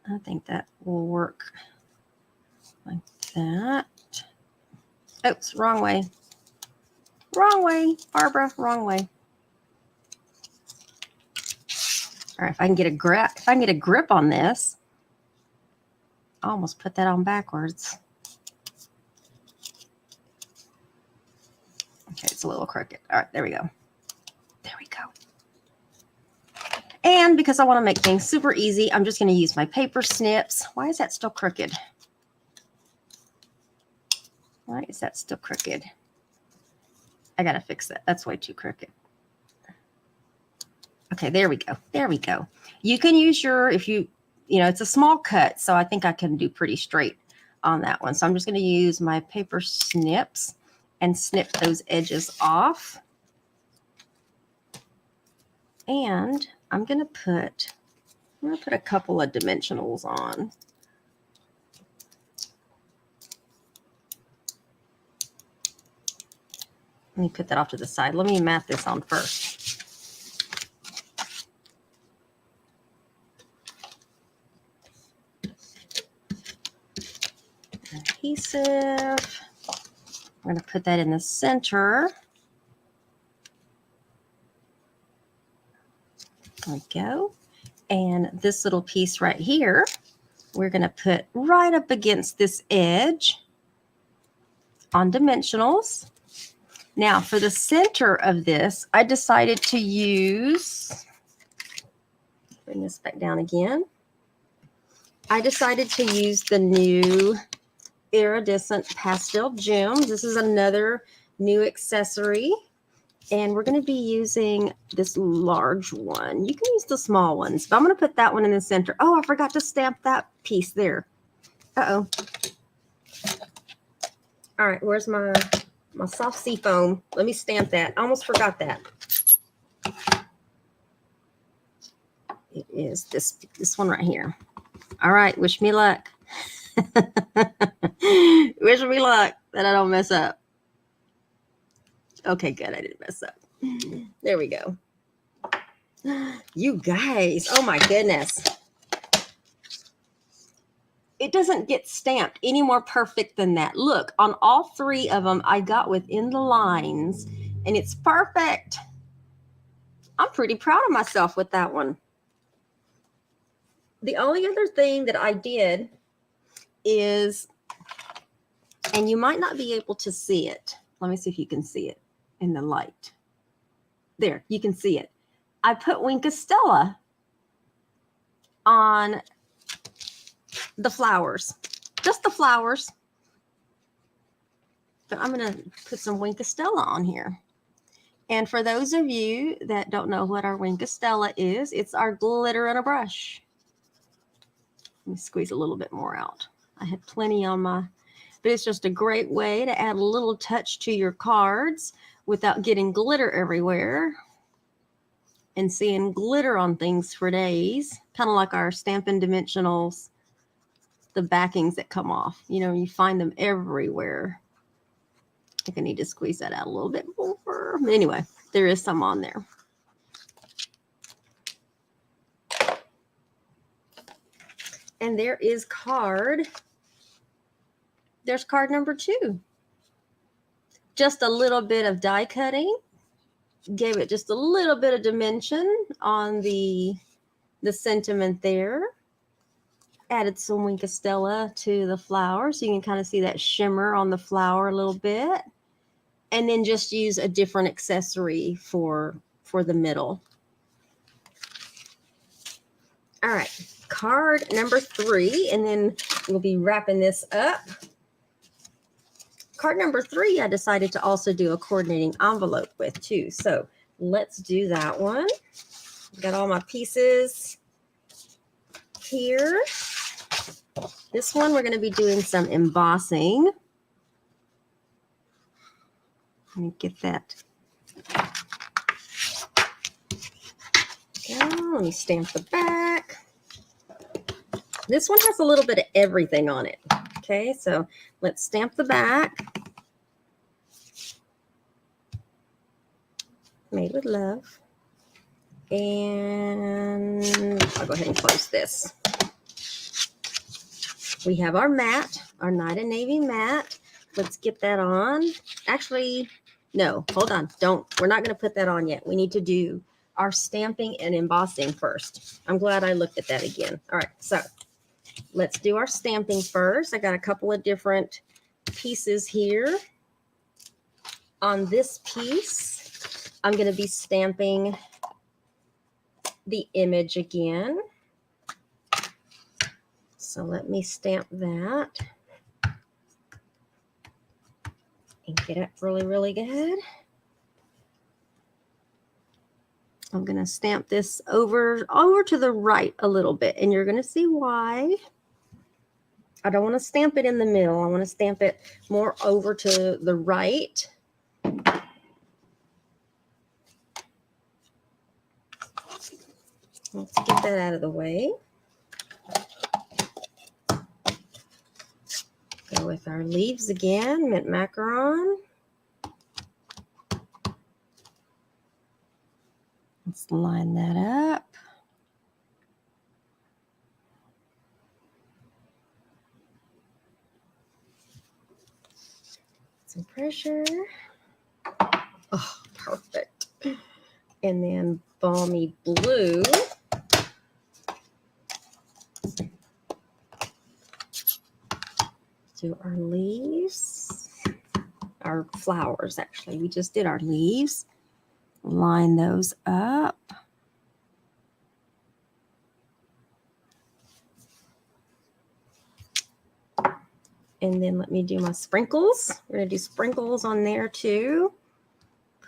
I think that will work like that. Oops, wrong way. Wrong way, Barbara, wrong way. All right, if I can get a grip on this. I almost put that on backwards. Okay, it's a little crooked. All right, there we go. There we go. And because I want to make things super easy, I'm just going to use my paper snips. Why is that still crooked? Why is that still crooked? I got to fix that. That's way too crooked. Okay, there we go. There we go. You can use your, if you know, it's a small cut, so I think I can do pretty straight on that one. So I'm just going to use my paper snips and snip those edges off. And I'm going to put a couple of dimensionals on. Let me put that off to the side. Let me mat this on first. Adhesive. I'm going to put that in the center. There we go. And this little piece right here, we're going to put right up against this edge on dimensionals. Now, for the center of this, I decided to use, bring this back down again. I decided to use the new Iridescent Pastel Gems. This is another new accessory. And we're going to be using this large one. You can use the small ones, but I'm going to put that one in the center. Oh, I forgot to stamp that piece there. Uh-oh. All right, where's my soft sea foam? Let me stamp that. I almost forgot that. It is this one right here. All right, wish me luck. Wish me luck that I don't mess up. Okay, good. I didn't mess up. There we go. You guys, oh my goodness. It doesn't get stamped any more perfect than that. Look, on all 3 of them, I got within the lines, and it's perfect. I'm pretty proud of myself with that one. The only other thing that I did is, and you might not be able to see it. Let me see if you can see it in the light. There, you can see it. I put Wink of Stella on the flowers, just the flowers. But I'm going to put some Winkostella on here. And for those of you that don't know what our Winkostella is, it's our glitter in a brush. Let me squeeze a little bit more out. I had plenty on my, but it's just a great way to add a little touch to your cards without getting glitter everywhere and seeing glitter on things for days, kind of like our Stampin' Dimensionals, the backings that come off. You know, you find them everywhere. I think I need to squeeze that out a little bit more. But anyway, there is some on there. And there is card. There's card number 2. Just a little bit of die cutting. Gave it just a little bit of dimension on the sentiment there. Added some Winkostella to the flower, so you can kind of see that shimmer on the flower a little bit. And then just use a different accessory for the middle. All right, card number 3, and then we'll be wrapping this up. Card number 3, I decided to also do a coordinating envelope with too. So let's do that one. Got all my pieces here. This one, we're going to be doing some embossing. Let me get that. Let me stamp the back. This one has a little bit of everything on it. Okay, so let's stamp the back. Made with love. And I'll go ahead and close this. We have our mat, our Night and Navy mat. Let's get that on. Actually, no, hold on. We're not going to put that on yet. We need to do our stamping and embossing first. I'm glad I looked at that again. All right, so let's do our stamping first. I got a couple of different pieces here. On this piece, I'm going to be stamping the image again. So let me stamp that and get it really, really good. I'm going to stamp this over to the right a little bit, and you're going to see why. I don't want to stamp it in the middle. I want to stamp it more over to the right. Let's get that out of the way. Go with our leaves again, mint macaron. Let's line that up. Some pressure. Oh, perfect. And then balmy blue. Do our leaves, our flowers actually. We just did our leaves. Line those up. And then let me do my sprinkles. We're going to do sprinkles on there too.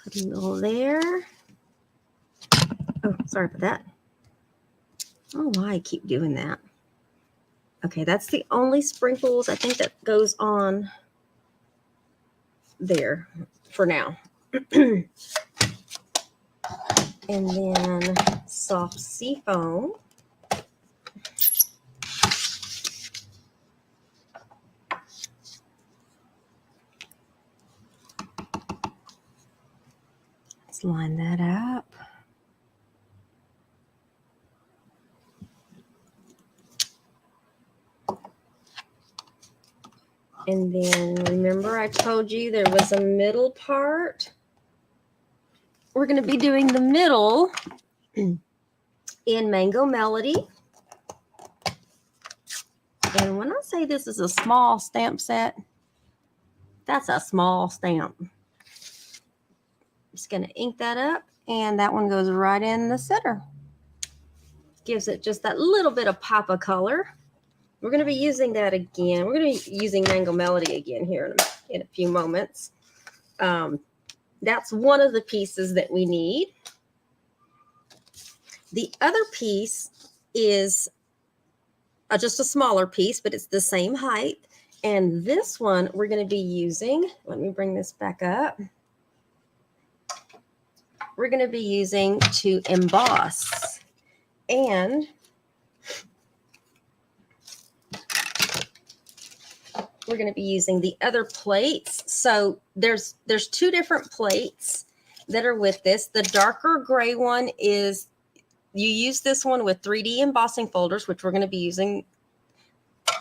Put a little there. Oh, sorry about that. I don't know why I keep doing that. Okay, that's the only sprinkles I think that goes on there for now. And then soft sea foam. Let's line that up. And then remember I told you there was a middle part. We're going to be doing the middle in Mango Melody. And when I say this is a small stamp set, that's a small stamp. Just going to ink that up, and that one goes right in the center. Gives it just that little bit of pop of color. We're going to be using that again. We're going to be using Mango Melody again here in a few moments. That's one of the pieces that we need. The other piece is just a smaller piece, but it's the same height. And this one we're going to be using, let me bring this back up. We're going to be using to emboss. And we're going to be using the other plates. So there's two different plates that are with this. The darker gray one is, you use this one with 3D embossing folders, which we're going to be using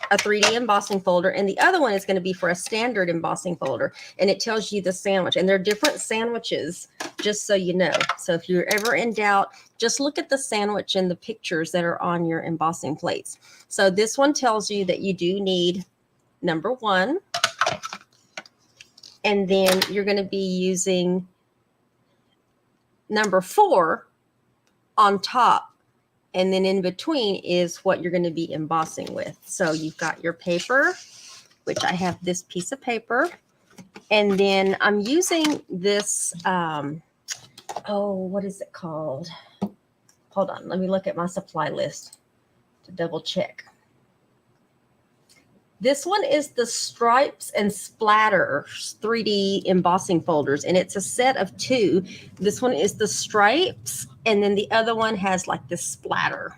a 3D embossing folder, and the other one is going to be for a standard embossing folder, and it tells you the sandwich, and they're different sandwiches, just so you know. So if you're ever in doubt, just look at the sandwich and the pictures that are on your embossing plates. So this one tells you that you do need number 1, and then you're going to be using number 4 on top. And then in between is what you're going to be embossing with. So you've got your paper, which I have this piece of paper. And then I'm using this, what is it called? Hold on, let me look at my supply list to double check. This one is the Stripes and Splatters 3D embossing folders, and it's a set of 2. This one is the Stripes, and then the other one has like this splatter.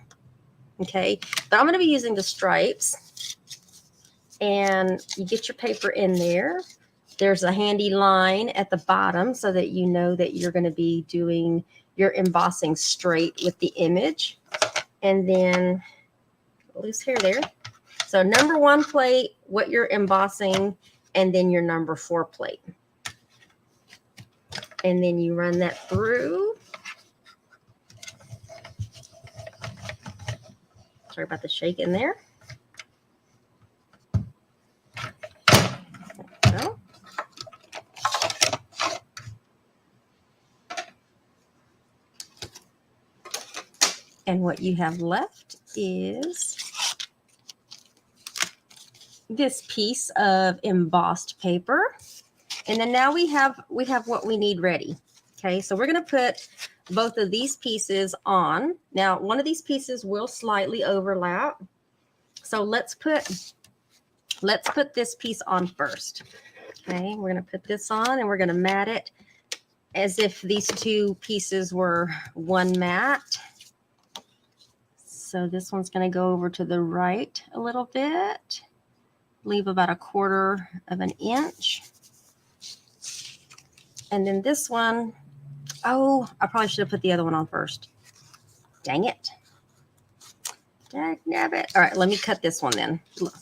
Okay, but I'm going to be using the Stripes, and you get your paper in there. There's a handy line at the bottom so that you know that you're going to be doing your embossing straight with the image. And then loose hair there. So number 1 plate, what you're embossing, and then your number 4 plate. And then you run that through. Sorry about the shake in there. So. And what you have left is this piece of embossed paper. And then now we have what we need ready. Okay, so we're going to put both of these pieces on. Now, one of these pieces will slightly overlap. So let's put this piece on first. Okay, we're going to put this on and we're going to mat it as if these 2 pieces were one mat. So this one's going to go over to the right a little bit. Leave about 1/4 of an inch. And then this one, I probably should have put the other one on first. Dang it. Dagnabbit. All right, let me cut this one then. Look.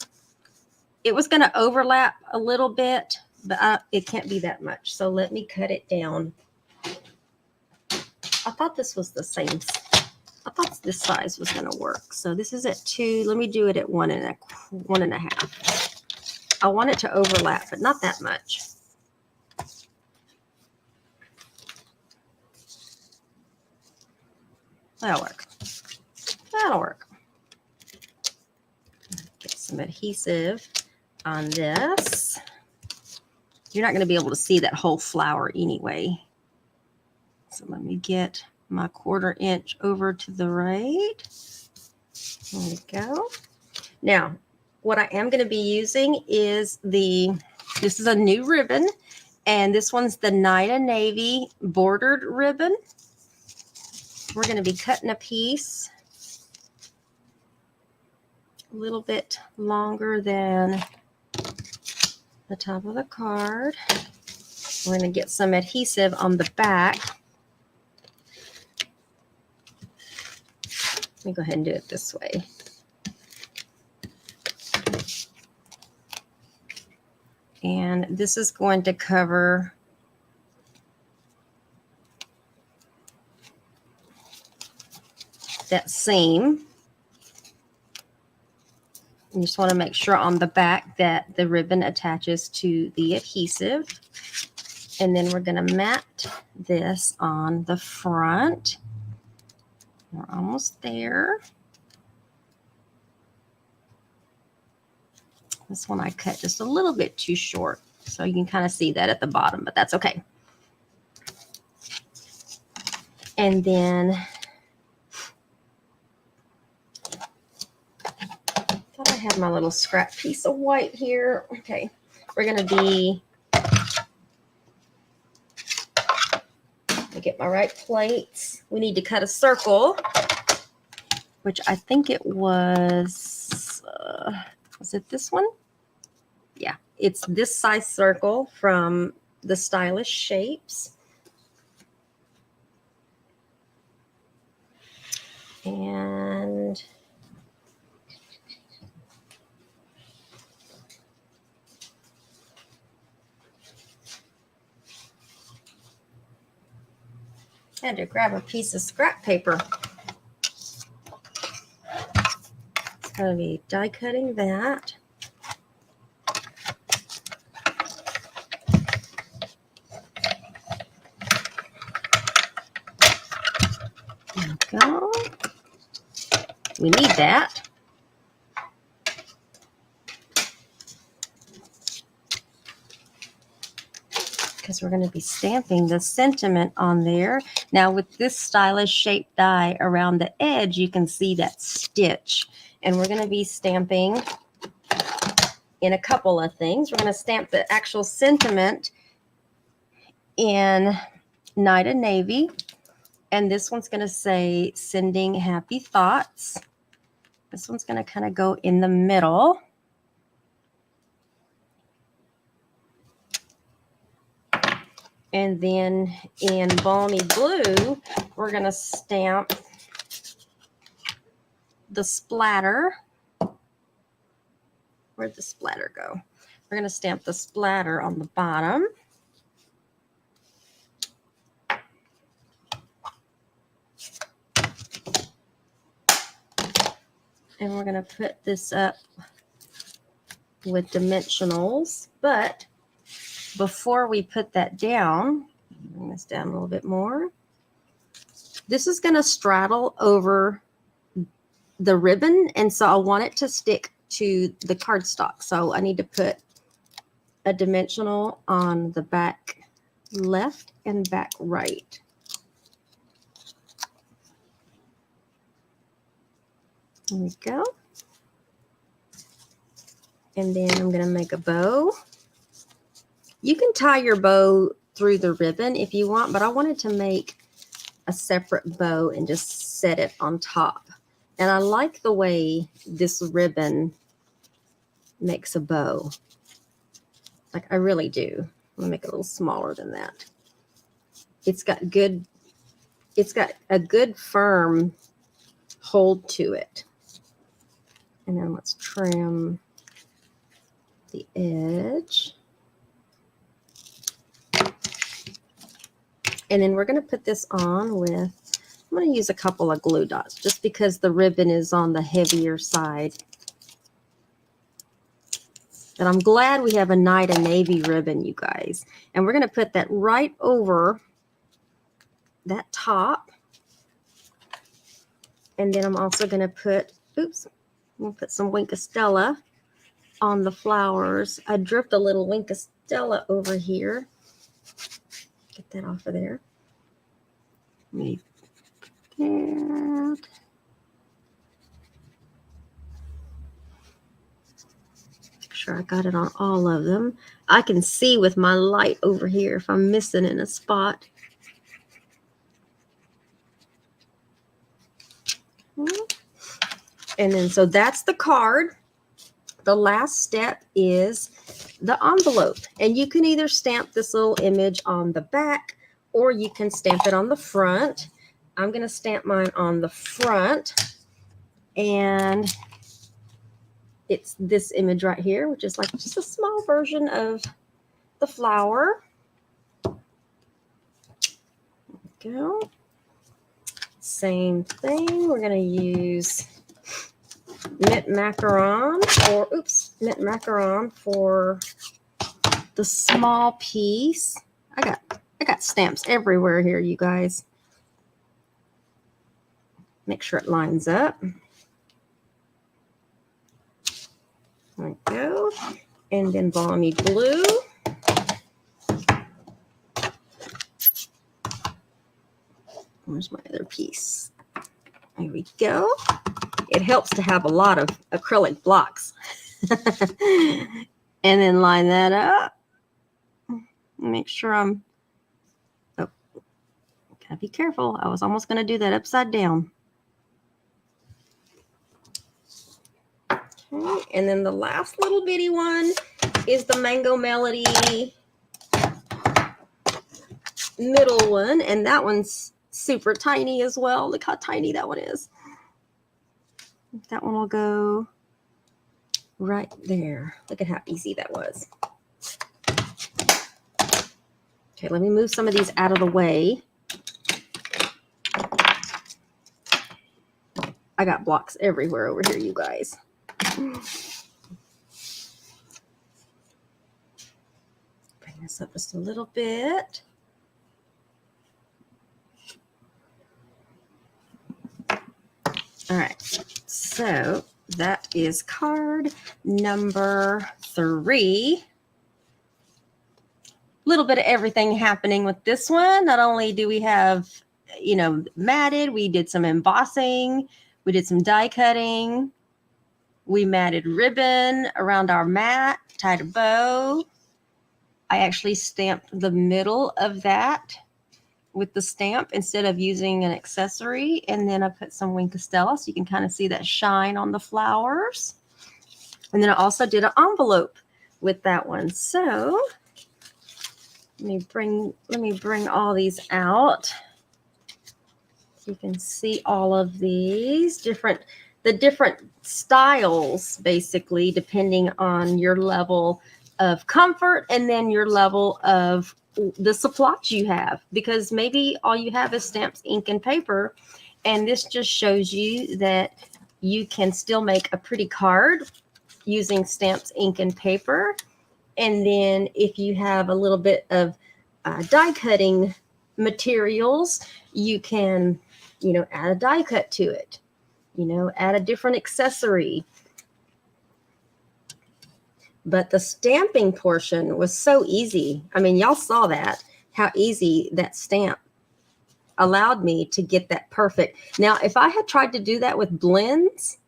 It was going to overlap a little bit, but it can't be that much. So let me cut it down. I thought this was the same. I thought this size was going to work. So this is at 2. Let me do it at 1.5. I want it to overlap, but not that much. That'll work. That'll work. Get some adhesive on this. You're not going to be able to see that whole flower anyway. So let me get my 1/4 inch over to the right. There we go. Now, what I am going to be using is this is a new ribbon, and this one's the Nina Navy bordered ribbon. We're going to be cutting a piece a little bit longer than the top of the card. We're going to get some adhesive on the back. Let me go ahead and do it this way. And this is going to cover that seam. You just want to make sure on the back that the ribbon attaches to the adhesive. And then we're going to mat this on the front. We're almost there. This one I cut just a little bit too short, so you can kind of see that at the bottom, but that's okay. And then I thought I had my little scrap piece of white here. Okay, we're going to be, let me get my right plates. We need to cut a circle, which I think it was it this one? Yeah, it's this size circle from the Stylish Shapes. And I had to grab a piece of scrap paper. It's going to be die cutting that. There we go. We need that. Because we're going to be stamping the sentiment on there. Now with this Stylish Shape die around the edge, you can see that stitch. And we're going to be stamping in a couple of things. We're going to stamp the actual sentiment in Night of Navy. And this one's going to say, sending happy thoughts. This one's going to kind of go in the middle. And then in Balmy Blue, we're going to stamp the splatter. Where'd the splatter go? We're going to stamp the splatter on the bottom. And we're going to put this up with dimensionals. But before we put that down, bring this down a little bit more. This is going to straddle over the ribbon. And so I want it to stick to the cardstock. So I need to put a dimensional on the back left and back right. There we go. And then I'm going to make a bow. You can tie your bow through the ribbon if you want, but I wanted to make a separate bow and just set it on top. And I like the way this ribbon makes a bow. Like, I really do. I'm going to make it a little smaller than that. It's got a good firm hold to it. And then let's trim the edge. And then we're going to put this on with, I'm going to use a couple of glue dots just because the ribbon is on the heavier side. And I'm glad we have a Night of Navy ribbon, you guys. And we're going to put that right over that top. And then I'm also going to put, we'll put some Wink of Stella on the flowers. I dripped a little Wink of Stella over here. Get that off of there. Make that. Make sure I got it on all of them. I can see with my light over here if I'm missing in a spot. And then so that's the card. The last step is the envelope. And you can either stamp this little image on the back or you can stamp it on the front. I'm going to stamp mine on the front. And it's this image right here, which is like just a small version of the flower. There we go. Same thing. We're going to use mint macaron for the small piece. I got stamps everywhere here, you guys. Make sure it lines up. There we go. And then balmy blue. Where's my other piece? There we go. It helps to have a lot of acrylic blocks. And then line that up. Make sure I'm, oh, gotta be careful. I was almost gonna do that upside down. Okay, and then the last little bitty one is the Mango Melody middle one, and that one's super tiny as well. Look how tiny that one is. That one will go right there. Look at how easy that was. Okay, let me move some of these out of the way. I got blocks everywhere over here, you guys. Bring this up just a little bit. All right, so that is card number 3. Little bit of everything happening with this one. Not only do we have, you know, matted, we did some embossing, we did some die cutting, we matted ribbon around our mat, tied a bow. I actually stamped the middle of that with the stamp instead of using an accessory, and then I put some Wink of Stella so you can kind of see that shine on the flowers. And then I also did an envelope with that one. So let me bring all these out so you can see all of these different styles, basically, depending on your level of comfort and then your level of the supplies you have, because maybe all you have is stamps, ink, and paper, and this just shows you that you can still make a pretty card using stamps, ink, and paper. And then if you have a little bit of die cutting materials, you can, you know, add a die cut to it, you know, add a different accessory. But the stamping portion was so easy. I mean, y'all saw that, how easy that stamp allowed me to get that perfect. Now, if I had tried to do that with blends,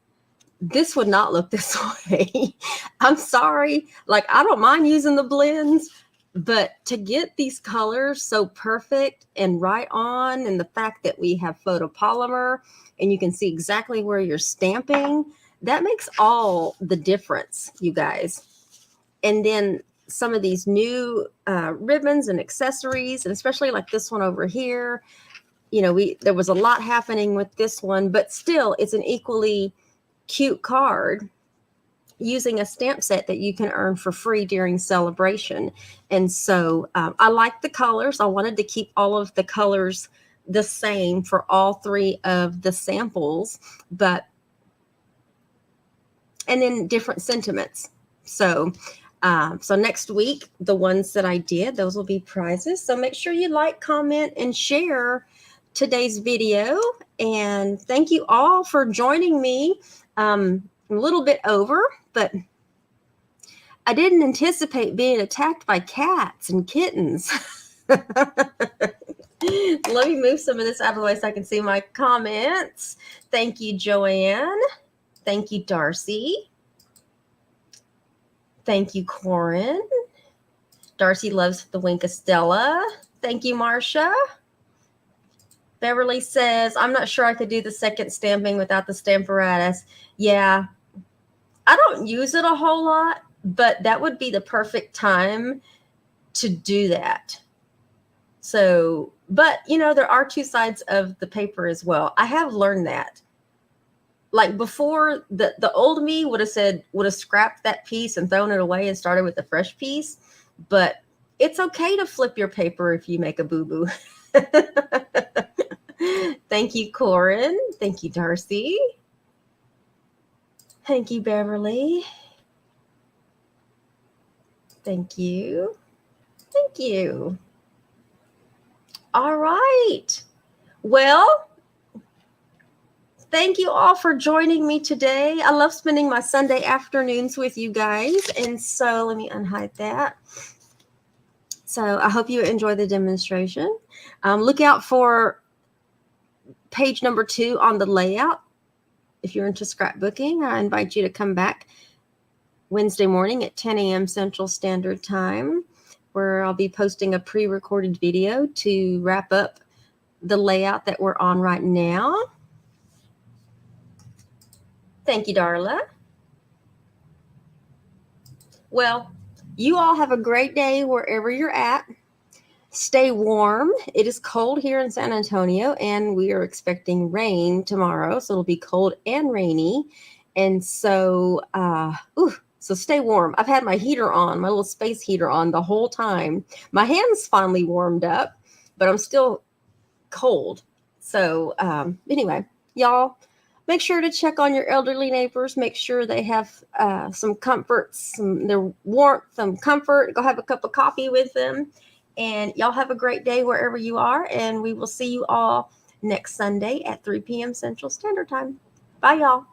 this would not look this way. I'm sorry. Like, I don't mind using the blends, but to get these colors so perfect and right on, and the fact that we have photopolymer and you can see exactly where you're stamping, that makes all the difference, you guys. And then some of these new ribbons and accessories, and especially like this one over here, you know, there was a lot happening with this one, but still it's an equally cute card using a stamp set that you can earn for free during Sale-a-Bration. And so I like the colors. I wanted to keep all of the colors the same for all 3 of the samples, but, and then different sentiments. So next week, the ones that I did, those will be prizes. So make sure you like, comment, and share today's video. And thank you all for joining me. A little bit over, but I didn't anticipate being attacked by cats and kittens. Let me move some of this out of the way so I can see my comments. Thank you, Joanne. Thank you, Darcy. Thank you, Corin. Darcy loves the Wink of Stella. Thank you, Marcia. Beverly says, I'm not sure I could do the second stamping without the Stamparatus. Yeah, I don't use it a whole lot, but that would be the perfect time to do that. So, but, you know, there are 2 sides of the paper as well. I have learned that. Like before, the old me would have scrapped that piece and thrown it away and started with a fresh piece. But it's okay to flip your paper if you make a boo-boo. Thank you, Corin. Thank you, Darcy. Thank you, Beverly. Thank you. Thank you. All right. Well, thank you all for joining me today. I love spending my Sunday afternoons with you guys. And so let me unhide that. So I hope you enjoy the demonstration. Look out for page number 2 on the layout. If you're into scrapbooking, I invite you to come back Wednesday morning at 10 a.m. Central Standard Time, where I'll be posting a pre-recorded video to wrap up the layout that we're on right now. Thank you, Darla. Well, you all have a great day wherever you're at. Stay warm. It is cold here in San Antonio, and we are expecting rain tomorrow, so it'll be cold and rainy. And so, so stay warm. I've had my heater on, my little space heater on the whole time. My hands finally warmed up, but I'm still cold. So anyway, y'all, make sure to check on your elderly neighbors. Make sure they have some comfort, their warmth, some comfort. Go have a cup of coffee with them. And y'all have a great day wherever you are. And we will see you all next Sunday at 3 p.m. Central Standard Time. Bye, y'all.